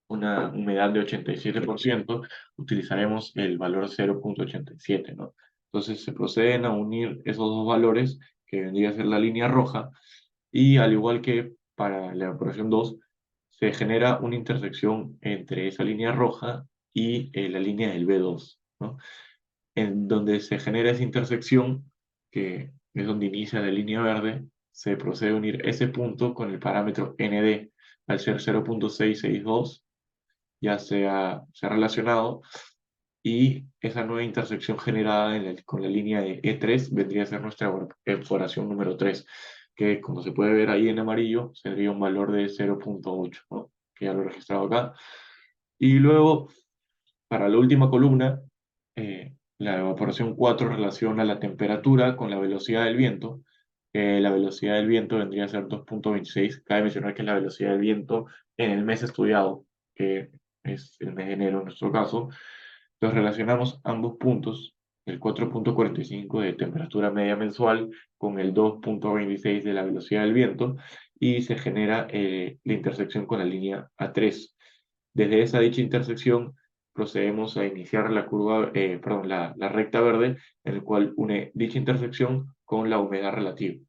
humedad de 87%, utilizaremos el valor 0,87, ¿no? Entonces se proceden a unir esos dos valores, que vendría a ser la línea roja, y al igual que para la evaporación 2, se genera una intersección entre esa línea roja y la línea del B2, ¿no? En donde se genera esa intersección, que es donde inicia la línea verde, se procede a unir ese punto con el parámetro ND, al ser 0,662 ya se ha relacionado, y esa nueva intersección generada con la línea de E3 vendría a ser nuestra evaporación número 3, que como se puede ver ahí en amarillo, sería un valor de 0,8, ¿no? Que ya lo he registrado acá. Y luego, para la última columna, la evaporación 4 relaciona la temperatura con la velocidad del viento. La velocidad del viento vendría a ser 2,26. Cabe mencionar que es la velocidad del viento en el mes estudiado, que es el mes de enero en nuestro caso. Entonces relacionamos ambos puntos, el 4,45 de temperatura media mensual con el 2,26 de la velocidad del viento, y se genera la intersección con la línea A3. Desde esa dicha intersección procedemos a iniciar la curva, perdón, la recta verde, en el cual une dicha intersección con la humedad relativa.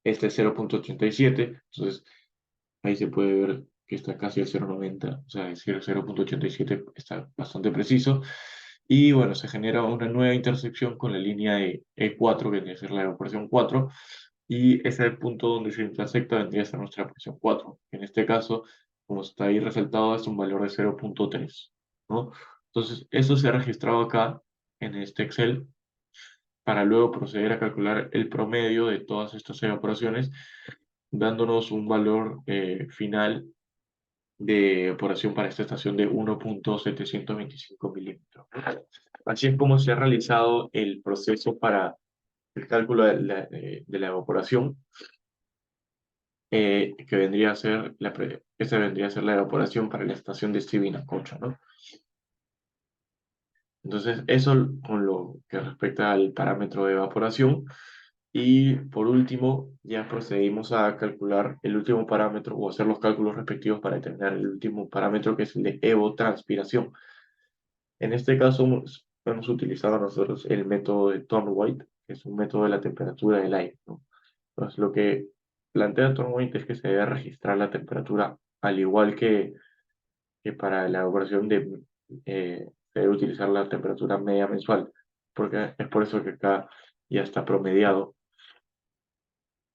Este es 0,87, entonces ahí se puede ver que está casi al 0,90, o sea, es decir, 0,87 está bastante preciso. Y bueno, se genera una nueva intersección con la línea de E4, que vendría a ser la evaporación 4, y ese es el punto donde se intersecta, vendría a ser nuestra evaporación 4. En este caso, como está ahí resaltado, es un valor de 0,3, ¿no? Entonces, eso se ha registrado acá en este Excel, para luego proceder a calcular el promedio de todas estas evaporaciones, dándonos un valor final de evaporación para esta estación de 1,725 milímetros. Así es como se ha realizado el proceso para el cálculo de la evaporación, que vendría a ser esta vendría a ser la evaporación para la estación de Stevinacocha, ¿no? Entonces, eso con lo que respecta al parámetro de evaporación. Y por último, ya procedimos a calcular el último parámetro o hacer los cálculos respectivos para determinar el último parámetro, que es el de evotranspiración. En este caso, hemos utilizado nosotros el método de Thorndike, que es un método de la temperatura del aire, ¿no? Entonces, lo que plantea Thorndike es que se debe registrar la temperatura, al igual que para la evaporación se debe utilizar la temperatura media mensual, porque es por eso que acá ya está promediado.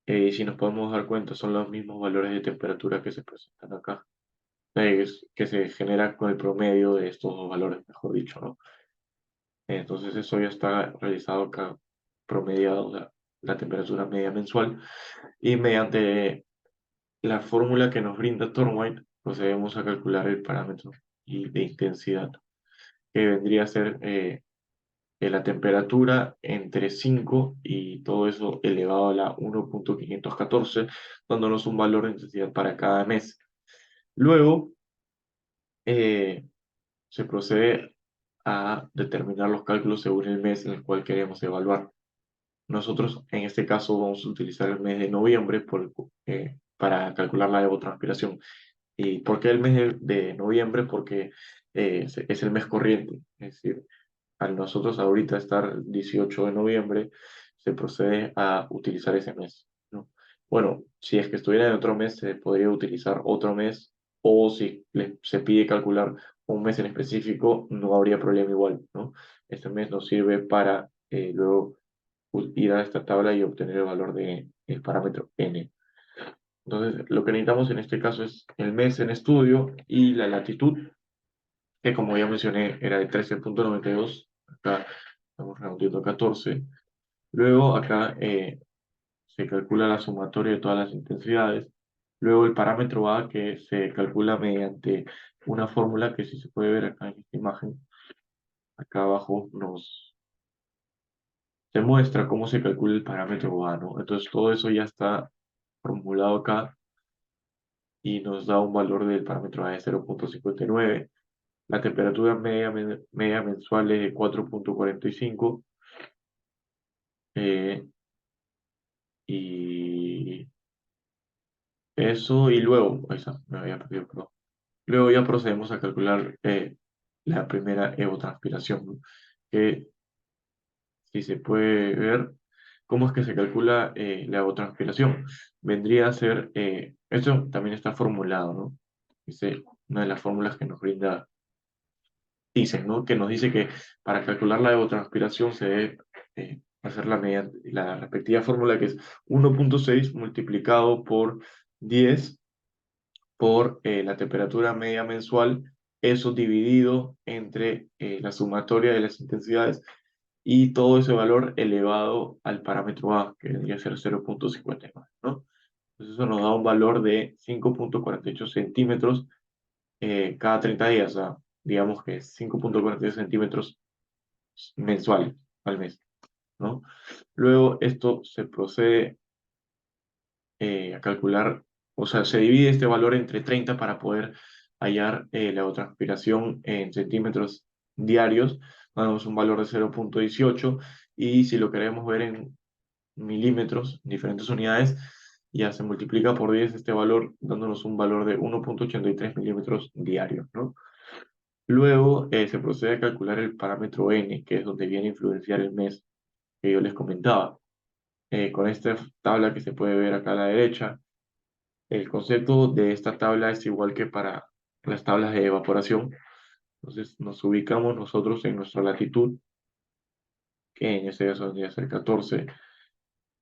Si nos podemos dar cuenta, son los mismos valores de temperatura que se presentan acá, que se genera con el promedio de estos dos valores, mejor dicho, ¿no? Entonces eso ya está realizado acá, promediado la temperatura media mensual, y mediante la fórmula que nos brinda Thorndike procedemos a calcular el parámetro de intensidad, que vendría a ser la temperatura entre 5 y todo eso elevado a la 1.514, dándonos un valor de intensidad para cada mes. Luego eh, se procede a determinar los cálculos según el mes en el cual queremos evaluar. Nosotros en este caso vamos a utilizar el mes de noviembre para calcular la evotranspiración. ¿Y por qué el mes de noviembre? Porque es el mes corriente, es decir, al nosotros ahorita estar 18 de noviembre, se procede a utilizar ese mes, ¿no? Bueno, si es que estuviera en otro mes, se podría utilizar otro mes, o si se pide calcular un mes en específico, no habría problema igual, ¿no? Este mes nos sirve para luego ir a esta tabla y obtener el valor del parámetro n. Entonces, lo que necesitamos en este caso es el mes en estudio y la latitud, que como ya mencioné era de 13.92. Acá estamos redondeando a 14. Luego acá se calcula la sumatoria de todas las intensidades. Luego el parámetro A, que se calcula mediante una fórmula que, si se puede ver acá en esta imagen, acá abajo se muestra cómo se calcula el parámetro A, ¿no? Entonces todo eso ya está formulado acá y nos da un valor del parámetro A de 0.59. La temperatura media mensual es de 4.45. eh, y eso, y luego, ahí está, me había perdido, perdón. Luego ya procedemos a calcular la primera evotranspiración, ¿no? Que, si se puede ver, cómo es que se calcula la evotranspiración. Vendría a ser, esto también está formulado, ¿no? Dice, una de las fórmulas que nos brinda, dicen, ¿no? Que nos dice que para calcular la evotranspiración se debe hacer mediante la respectiva fórmula, que es 1.6 multiplicado por 10 por la temperatura media mensual, eso dividido entre la sumatoria de las intensidades, y todo ese valor elevado al parámetro A, que vendría a ser 0.59, ¿no? Entonces eso nos da un valor de 5.48 centímetros cada 30 días, o sea, digamos que 5.48 centímetros mensuales al mes, ¿no? Luego esto se procede a calcular, o sea, se divide este valor entre 30 para poder hallar la evapotranspiración en centímetros diarios. Damos un valor de 0.18, y si lo queremos ver en milímetros, diferentes unidades, ya se multiplica por 10 este valor, dándonos un valor de 1.83 milímetros diarios, ¿no? Luego se procede a calcular el parámetro n, que es donde viene a influenciar el mes que yo les comentaba. Con esta tabla que se puede ver acá a la derecha, el concepto de esta tabla es igual que para las tablas de evaporación. Entonces nos ubicamos nosotros en nuestra latitud, que en este caso vendría a ser 14,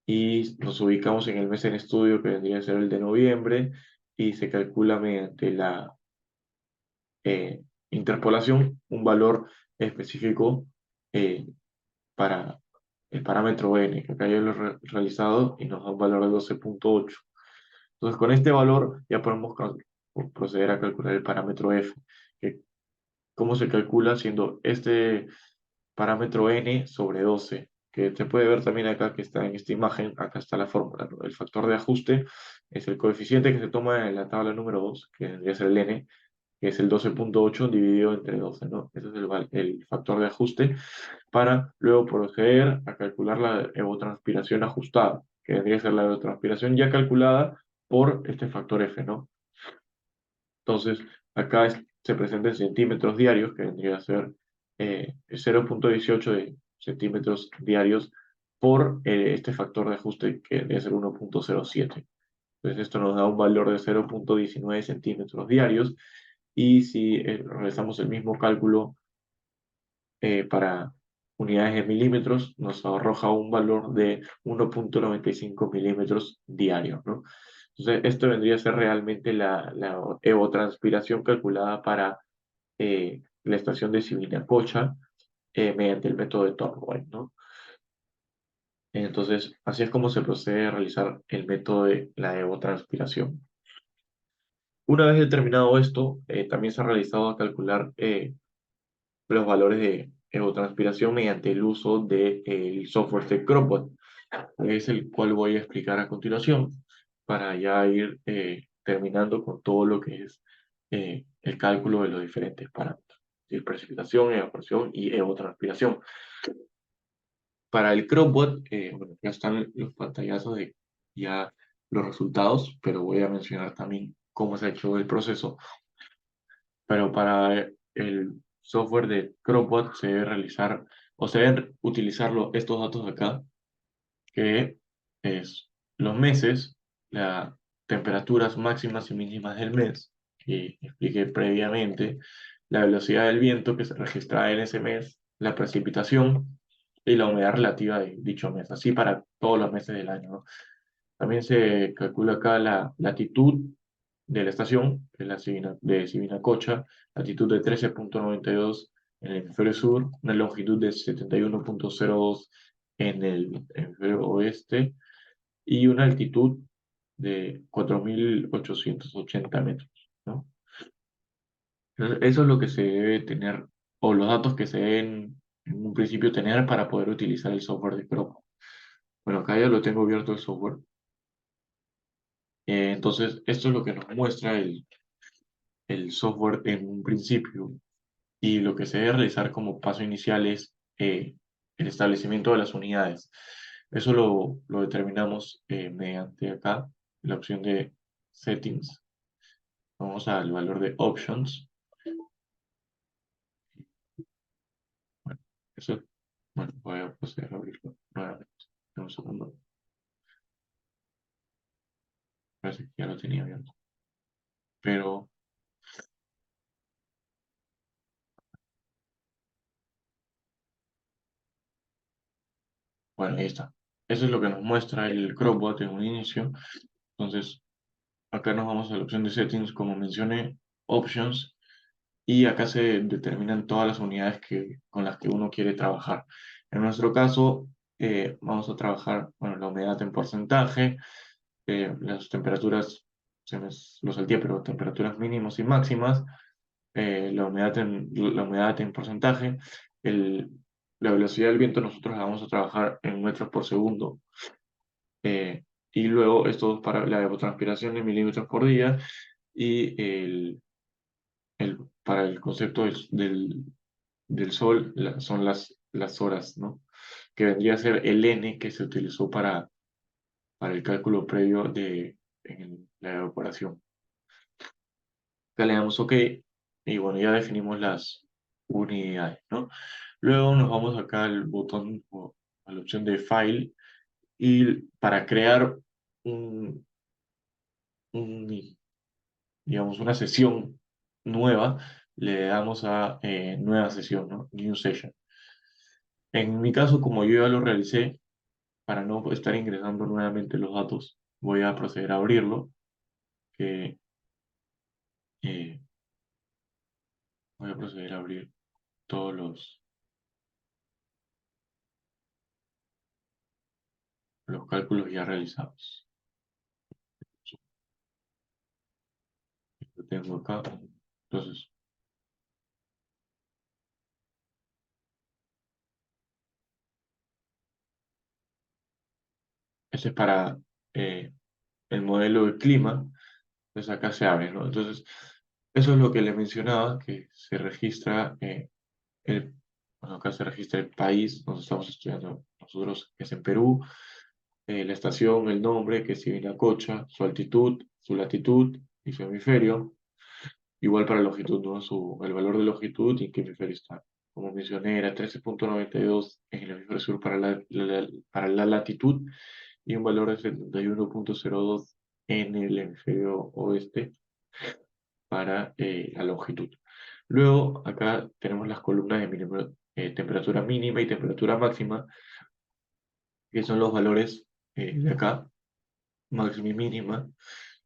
y nos ubicamos en el mes en estudio, que vendría a ser el de noviembre, y se calcula mediante la eh, interpolación un valor específico eh, para el parámetro n, que acá ya lo he realizado y nos da un valor de 12.8. Entonces, con este valor ya podemos proceder a calcular el parámetro f, que cómo se calcula siendo este parámetro n sobre 12, que se puede ver también acá, que está en esta imagen. Acá está la fórmula, ¿no? El factor de ajuste es el coeficiente que se toma en la tabla número 2, que vendría a ser el n, que es el 12.8 dividido entre 12, ¿no? Ese es el factor de ajuste para luego proceder a calcular la evotranspiración ajustada, que vendría a ser la evotranspiración ya calculada por este factor F, ¿no? Entonces, acá se presenta en centímetros diarios, que vendría a ser 0.18 de centímetros diarios por este factor de ajuste, que debe ser 1.07. Entonces, esto nos da un valor de 0.19 centímetros diarios. Y si realizamos el mismo cálculo para unidades de milímetros, nos arroja un valor de 1.95 milímetros diarios, ¿no? Entonces, esto vendría a ser realmente la evotranspiración calculada para la estación de Subinacocha mediante el método de Topwell, ¿no? Entonces, así es como se procede a realizar el método de la evotranspiración. Una vez determinado esto, también se ha realizado a calcular los valores de evotranspiración mediante el uso del software de Cropbot, es el cual voy a explicar a continuación para ya ir terminando con todo lo que es el cálculo de los diferentes parámetros, de precipitación, evaporación y evotranspiración. Para el Cropbot, bueno, ya están los pantallazos de ya los resultados, pero voy a mencionar también cómo se ha hecho el proceso. Pero para el software de Cropbot se debe realizar o se deben utilizar estos datos de acá, que es los meses, las temperaturas máximas y mínimas del mes, que expliqué previamente, la velocidad del viento que se registra en ese mes, la precipitación y la humedad relativa de dicho mes, así para todos los meses del año, ¿no? También se calcula acá la latitud de la estación, que es de Sibinacocha, latitud de 13.92 en el hemisferio sur, una longitud de 71.02 en el hemisferio oeste y una altitud de 4.880 metros, ¿no? Entonces, eso es lo que se debe tener, o los datos que se deben en un principio tener para poder utilizar el software de Chrome. Bueno, acá ya lo tengo abierto el software. Entonces, esto es lo que nos muestra el software en un principio. Y lo que se debe realizar como paso inicial es el establecimiento de las unidades. Eso lo determinamos mediante acá, la opción de Settings. Vamos al valor de Options. Bueno, eso, bueno, voy a proceder a abrirlo nuevamente. Un segundo. Parece que ya lo tenía abierto. Pero, bueno, ahí está. Eso es lo que nos muestra el Chromebot en un inicio. Entonces, acá nos vamos a la opción de Settings, como mencioné, Options, y acá se determinan todas las unidades con las que uno quiere trabajar. En nuestro caso, vamos a trabajar, bueno, la humedad en porcentaje, las temperaturas, lo salteé, pero temperaturas mínimas y máximas, la humedad en porcentaje, el, la velocidad del viento nosotros la vamos a trabajar en metros por segundo, y luego esto para la evapotranspiración en milímetros por día, y para el concepto del sol son las horas, ¿no? Que vendría a ser el n que se utilizó para el cálculo previo en la evaporación. Acá le damos OK y bueno, ya definimos las unidades, ¿no? Luego nos vamos acá al botón o a la opción de File y para crear un, un, digamos, una sesión nueva, le damos a nueva sesión, ¿no? New Session. En mi caso, como yo ya lo realicé, para no estar ingresando nuevamente los datos, voy a proceder a abrirlo, que eh, voy a proceder a abrir todos los cálculos ya realizados. Lo tengo acá. Entonces, este es para el modelo de clima. Entonces acá se abre, ¿no? Entonces, Eso es lo que le mencionaba, que se registra el, bueno, acá se registra el país donde estamos estudiando nosotros, que es en Perú, la estación, el nombre, que es Vinacocha, su altitud, su latitud y su hemisferio. Igual para longitud, ¿no? El valor de longitud y en qué hemisferio está. Como mencioné, era 13,92 en el hemisferio sur para para la latitud y un valor de 71,02 en el hemisferio oeste para la longitud. Luego, acá tenemos las columnas de temperatura mínima y temperatura máxima, que son los valores de acá, máxima y mínima,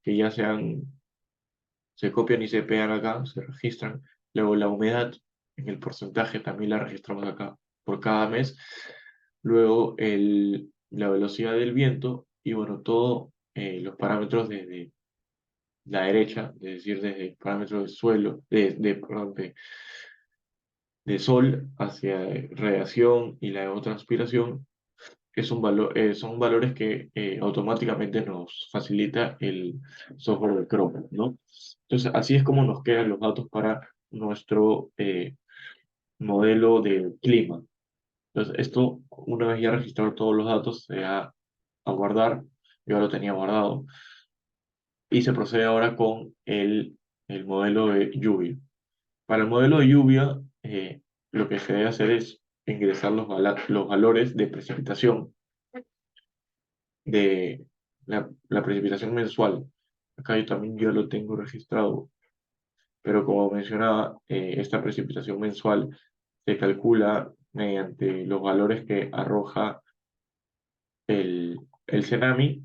que ya se copian y se pegan acá, se registran. Luego la humedad en el porcentaje también la registramos acá por cada mes. Luego la velocidad del viento y bueno, todos los parámetros desde la derecha, es decir, desde el parámetro del suelo, perdón, de sol hacia radiación y la evapotranspiración, es un valor, son valores que automáticamente nos facilita el software de Chrome, ¿no? Entonces, así es como nos quedan los datos para nuestro modelo de clima. Entonces, esto, una vez ya registrado todos los datos, se va a guardar, yo lo tenía guardado, y se procede ahora con el modelo de lluvia. Para el modelo de lluvia, lo que se debe hacer es ingresar los valores de precipitación de la precipitación mensual. Acá yo también yo lo tengo registrado, pero como mencionaba, esta precipitación mensual se calcula mediante los valores que arroja el Cenami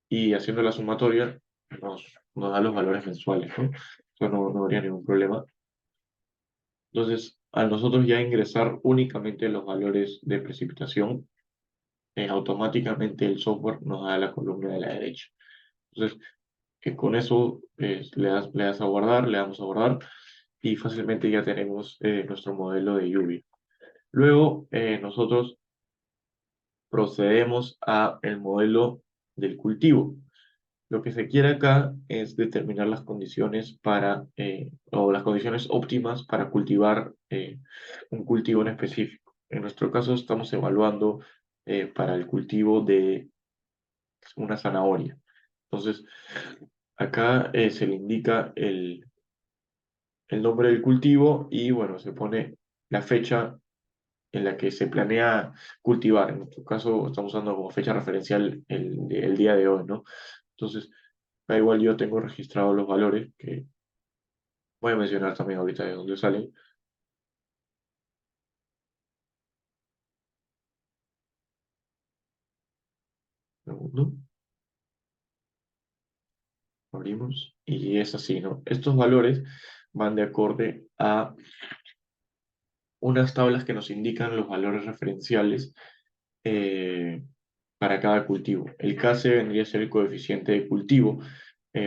y haciendo la sumatoria nos da los valores mensuales, ¿no? Eso no habría ningún problema. Entonces, al nosotros ya ingresar únicamente los valores de precipitación, automáticamente el software nos da la columna de la derecha. Entonces, que con eso le das a guardar, le damos a guardar y fácilmente ya tenemos nuestro modelo de lluvia. Luego nosotros procedemos a el modelo del cultivo. Lo que se quiere acá es determinar las condiciones o las condiciones óptimas para cultivar un cultivo en específico. En nuestro caso estamos evaluando para el cultivo de una zanahoria. Entonces, acá se le indica el nombre del cultivo y bueno, se pone la fecha en la que se planea cultivar. En nuestro caso estamos usando como fecha referencial el día de hoy, ¿no? Entonces, da igual yo tengo registrados los valores que voy a mencionar también ahorita de dónde salen. Un segundo, abrimos y es así, ¿no? Estos valores van de acorde a unas tablas que nos indican los valores referenciales eh, para cada cultivo. El Kc vendría a ser el coeficiente de cultivo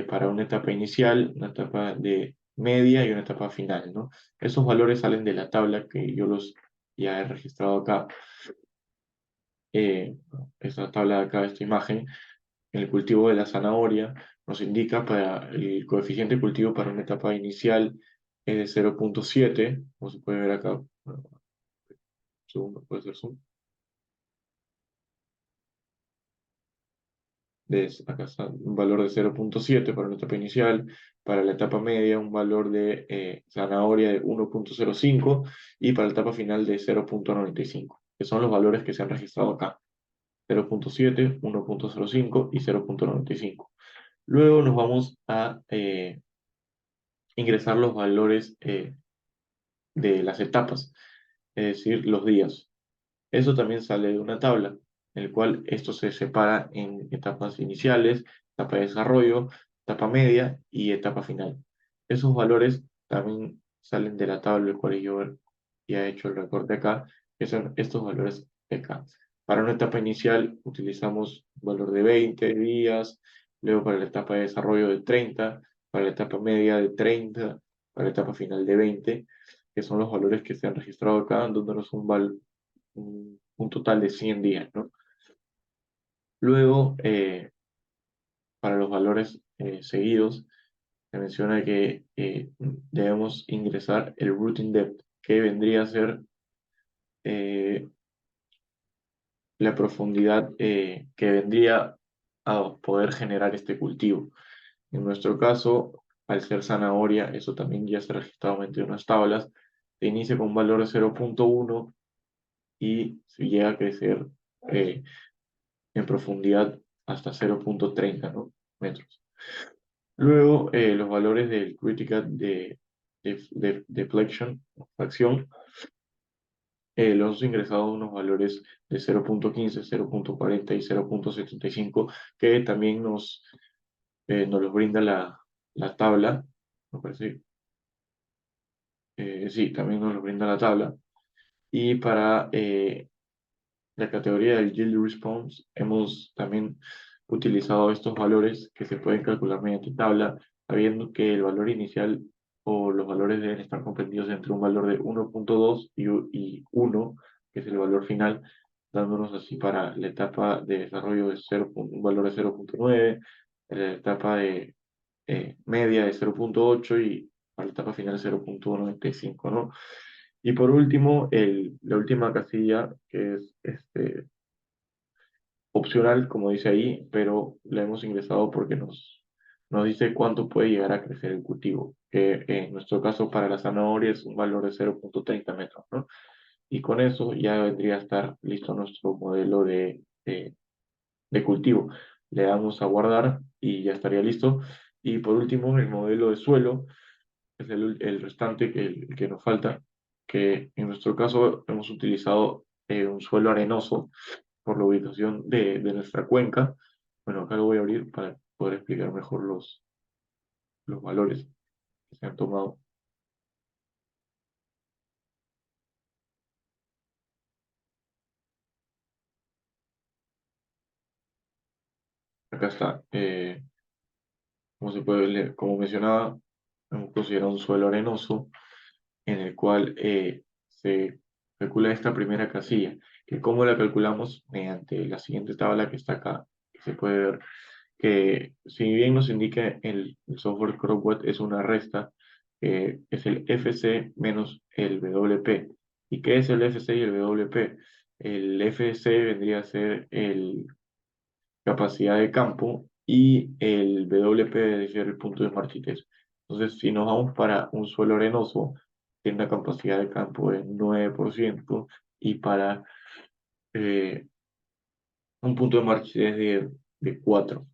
para una etapa inicial, una etapa de media y una etapa final, ¿no? Esos valores salen de la tabla que yo los ya he registrado acá. Eh, Esta tabla de acá, esta imagen, el cultivo de la zanahoria nos indica para el coeficiente de cultivo para una etapa inicial es de 0,7, como se puede ver acá. Bueno, segundo, puede ser zoom. Acá está un valor de 0,7 para una etapa inicial, para la etapa media un valor de zanahoria de 1,05 y para la etapa final de 0,95, que son los valores que se han registrado acá, 0,7, 1,05 y 0,95. Luego nos vamos a ingresar los valores de las etapas, es decir, los días. Eso también sale de una tabla, en el cual esto se separa en etapas iniciales, etapa de desarrollo, etapa media y etapa final. Esos valores también salen de la tabla, el cual yo ya he hecho el recorte acá, que son estos valores de acá. Para una etapa inicial utilizamos un valor de 20 días, luego para la etapa de desarrollo de 30, para la etapa media de 30, para la etapa final de 20, que son los valores que se han registrado acá, dándonos un total de 100 días, ¿no? Luego, para los valores seguidos, se menciona que debemos ingresar el routing depth, que vendría a ser eh, la profundidad que vendría a poder generar este cultivo. En nuestro caso, al ser zanahoria, eso también ya está registrado en unas tablas, se inicia con un valor de 0,1 y si llega a crecer eh, en profundidad hasta 0,30, ¿no? metros. Luego, los valores del critical de deflection, fracción, los hemos ingresado unos valores de 0,15, 0,40 y 0,75, que también nos los brinda la tabla, me parece. Sí, también nos lo brinda la tabla. Y para la categoría del Yield Response hemos también utilizado estos valores que se pueden calcular mediante tabla, sabiendo que el valor inicial o los valores deben estar comprendidos entre un valor de 1,2 y 1, que es el valor final, dándonos así para la etapa de desarrollo de 0, un valor de 0,9, la etapa de media de 0,8 y para la etapa final 0,95, ¿no? Y por último, la última casilla, que es opcional, como dice ahí, pero la hemos ingresado porque nos dice cuánto puede llegar a crecer el cultivo, que en nuestro caso para la zanahoria es un valor de 0,30 metros, ¿no? Y con eso ya vendría a estar listo nuestro modelo de cultivo. Le damos a guardar y ya estaría listo. Y por último, el modelo de suelo es el restante el que nos falta, que en nuestro caso hemos utilizado un suelo arenoso por la ubicación de nuestra cuenca. Bueno, acá lo voy a abrir para poder explicar mejor los valores que se han tomado. Acá está. Como se puede leer, como mencionaba, hemos considerado un suelo arenoso en el cual se calcula esta primera casilla, que cómo la calculamos mediante la siguiente tabla que está acá, que se puede ver que si bien nos indica el software CropWeb es una resta, es el FC menos el WP. ¿Y qué es el FC y el WP? El FC vendría a ser el capacidad de campo y el WP debe ser el punto de marchitez. Entonces, si nos vamos para un suelo arenoso, tiene una capacidad de campo de 9% y para eh, un punto de marchitez de 4%,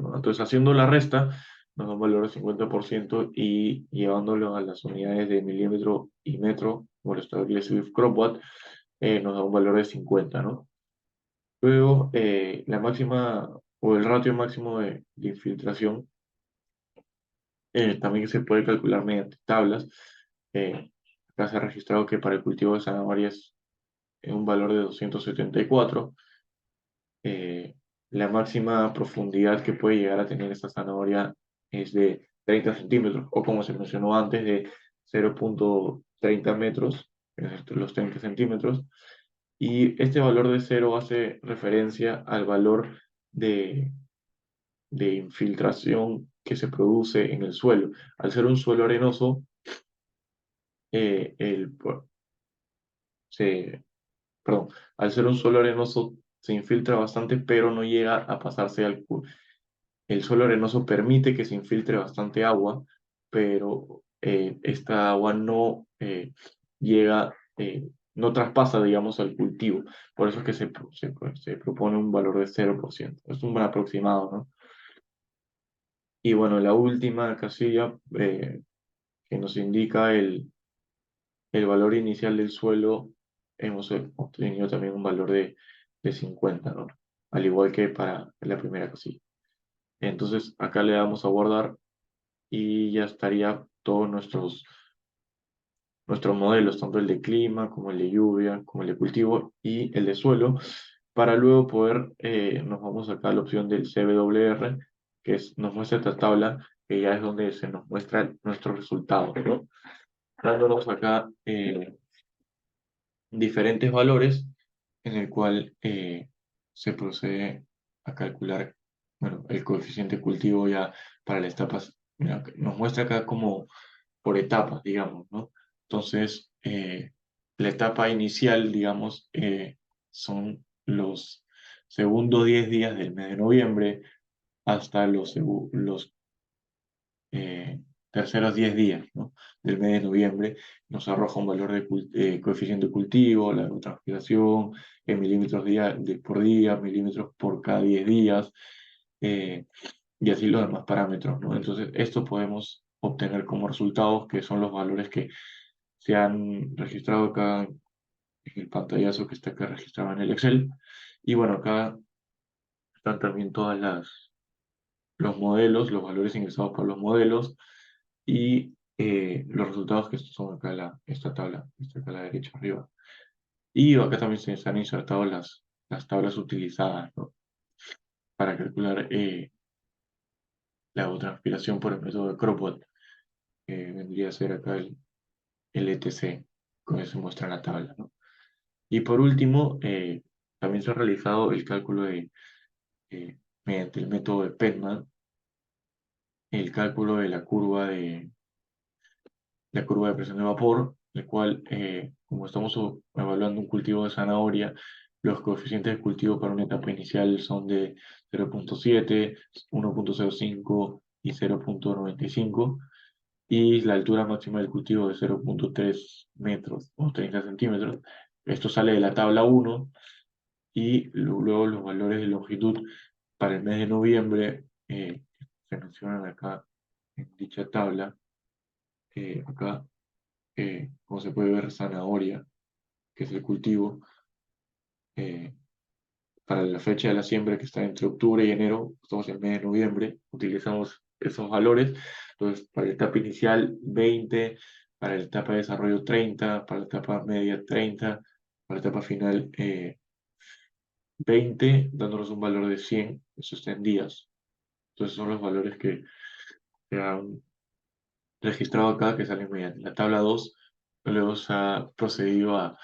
¿no? Entonces, haciendo la resta, nos da un valor de 50% y llevándolo a las unidades de milímetro y metro, como lo establece Swift CropWatt, nos da un valor de 50, ¿no? Luego, la máxima o el ratio máximo de infiltración también se puede calcular mediante tablas. Acá se ha registrado que para el cultivo de zanahorias es un valor de 274. eh, la máxima profundidad que puede llegar a tener esta zanahoria es de 30 centímetros, o como se mencionó antes, de 0,30 metros, los 30 centímetros. Y este valor de cero hace referencia al valor de, de infiltración que se produce en el suelo. Al ser un suelo arenoso, pues, se, perdón, al ser un suelo arenoso se infiltra bastante, pero no llega a pasarse el suelo arenoso permite que se infiltre bastante agua, pero esta agua no llega, no traspasa, digamos, al cultivo. Por eso es que se propone un valor de 0%. Es un buen aproximado, ¿no? Y bueno, la última casilla que nos indica el valor inicial del suelo, hemos obtenido también un valor de 50, ¿no? Al igual que para la primera casilla. Entonces acá le damos a guardar y ya estaría todos nuestros modelos, tanto el de clima como el de lluvia, como el de cultivo y el de suelo, para luego poder, nos vamos acá a la opción del CWR, nos muestra esta tabla, que ya es donde se nos muestra nuestros resultados, ¿no? Dándonos acá diferentes valores en el cual se procede a calcular, bueno, el coeficiente cultivo ya para las etapas mira, nos muestra acá como por etapas, digamos, ¿no? Entonces, la etapa inicial, digamos, son los segundos 10 días del mes de noviembre hasta los terceros 10 días, ¿no? Del mes de noviembre. Nos arroja un valor de coeficiente de cultivo, la transpiración, en milímetros por día, milímetros por cada 10 días, eh, y así los demás parámetros, ¿no? Entonces, esto podemos obtener como resultados, que son los valores que se han registrado acá en el pantallazo que está acá registrado en el Excel. Y bueno, acá están también los modelos, los valores ingresados por los modelos y los resultados que son acá esta tabla, está acá a la derecha arriba. Y acá también se han insertado las tablas utilizadas, ¿no? Para calcular la evapotranspiración por el método de Cropot, que vendría a ser acá el ETC, como se muestra en la tabla, ¿no? Y por último, también se ha realizado el cálculo eh, mediante el método de Penman, el cálculo de la curva de presión de vapor, el cual, como estamos evaluando un cultivo de zanahoria, los coeficientes de cultivo para una etapa inicial son de 0,7, 1,05 y 0,95, y la altura máxima del cultivo de 0,3 metros o 30 centímetros. Esto sale de la tabla 1 y luego los valores de longitud para el mes de noviembre se mencionan acá en dicha tabla. Acá, como se puede ver, zanahoria, que es el cultivo, eh, para la fecha de la siembra que está entre octubre y enero, estamos en el mes de noviembre, utilizamos esos valores. Entonces, para la etapa inicial 20, para la etapa de desarrollo 30, para la etapa media 30, para la etapa final 20, dándonos un valor de 100, eso está en días. Entonces son los valores que se han registrado acá, que salen mediante la tabla 2. Luego se ha procedido a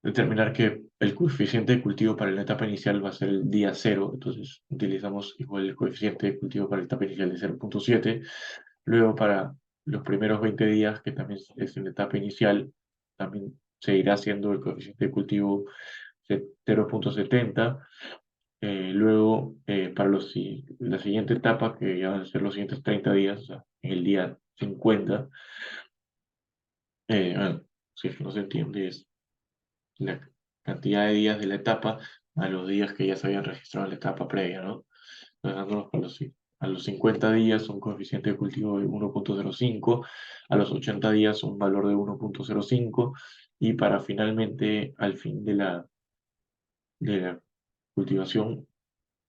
determinar que el coeficiente de cultivo para la etapa inicial va a ser el día 0, entonces utilizamos igual el coeficiente de cultivo para la etapa inicial de 0,7. Luego para los primeros 20 días, que también es en la etapa inicial, también seguirá siendo el coeficiente de cultivo de 0,70. Luego, para la siguiente etapa, que ya van a ser los siguientes 30 días, o sea, en el día 50, bueno, si es que no se entiende, es la cantidad de días de la etapa a los días que ya se habían registrado en la etapa previa, ¿no? Entonces, dándonos a los 50 días un coeficiente de cultivo de 1,05, a los 80 días un valor de 1,05, y para finalmente, al fin de la cultivación,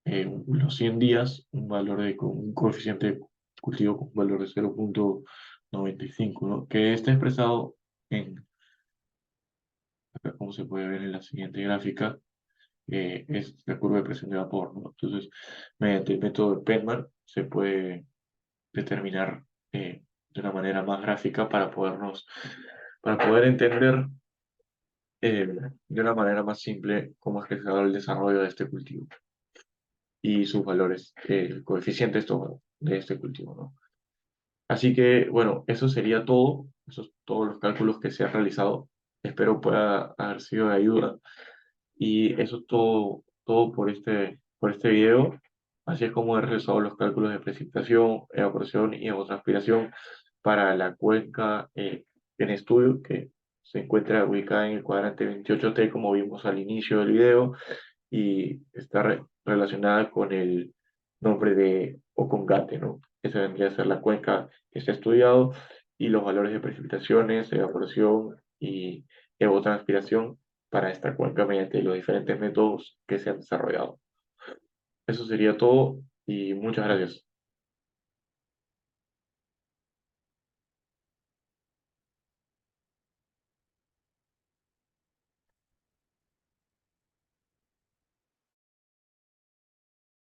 los 100 días, con un coeficiente de cultivo con un valor de 0,95, ¿no? Que está expresado acá como se puede ver en la siguiente gráfica, es la curva de presión de vapor, ¿no? Entonces, mediante el método de Penman se puede determinar de una manera más gráfica para poder entender de una manera más simple cómo es que se da el desarrollo de este cultivo y sus valores, el coeficiente de este cultivo, ¿no? Así que, bueno, eso sería todo, esos todos los cálculos que se han realizado. Espero pueda haber sido de ayuda. Y eso es todo por este video. Así es como he realizado los cálculos de precipitación, evaporación y evapotranspiración para la cuenca en estudio, que se encuentra ubicada en el cuadrante 28T, como vimos al inicio del video, y está relacionada con el nombre de Ocongate, ¿no? Esa vendría a ser la cuenca que se ha estudiado, y los valores de precipitaciones, evaporación y evapotranspiración para esta cuenca mediante los diferentes métodos que se han desarrollado. Eso sería todo y muchas gracias.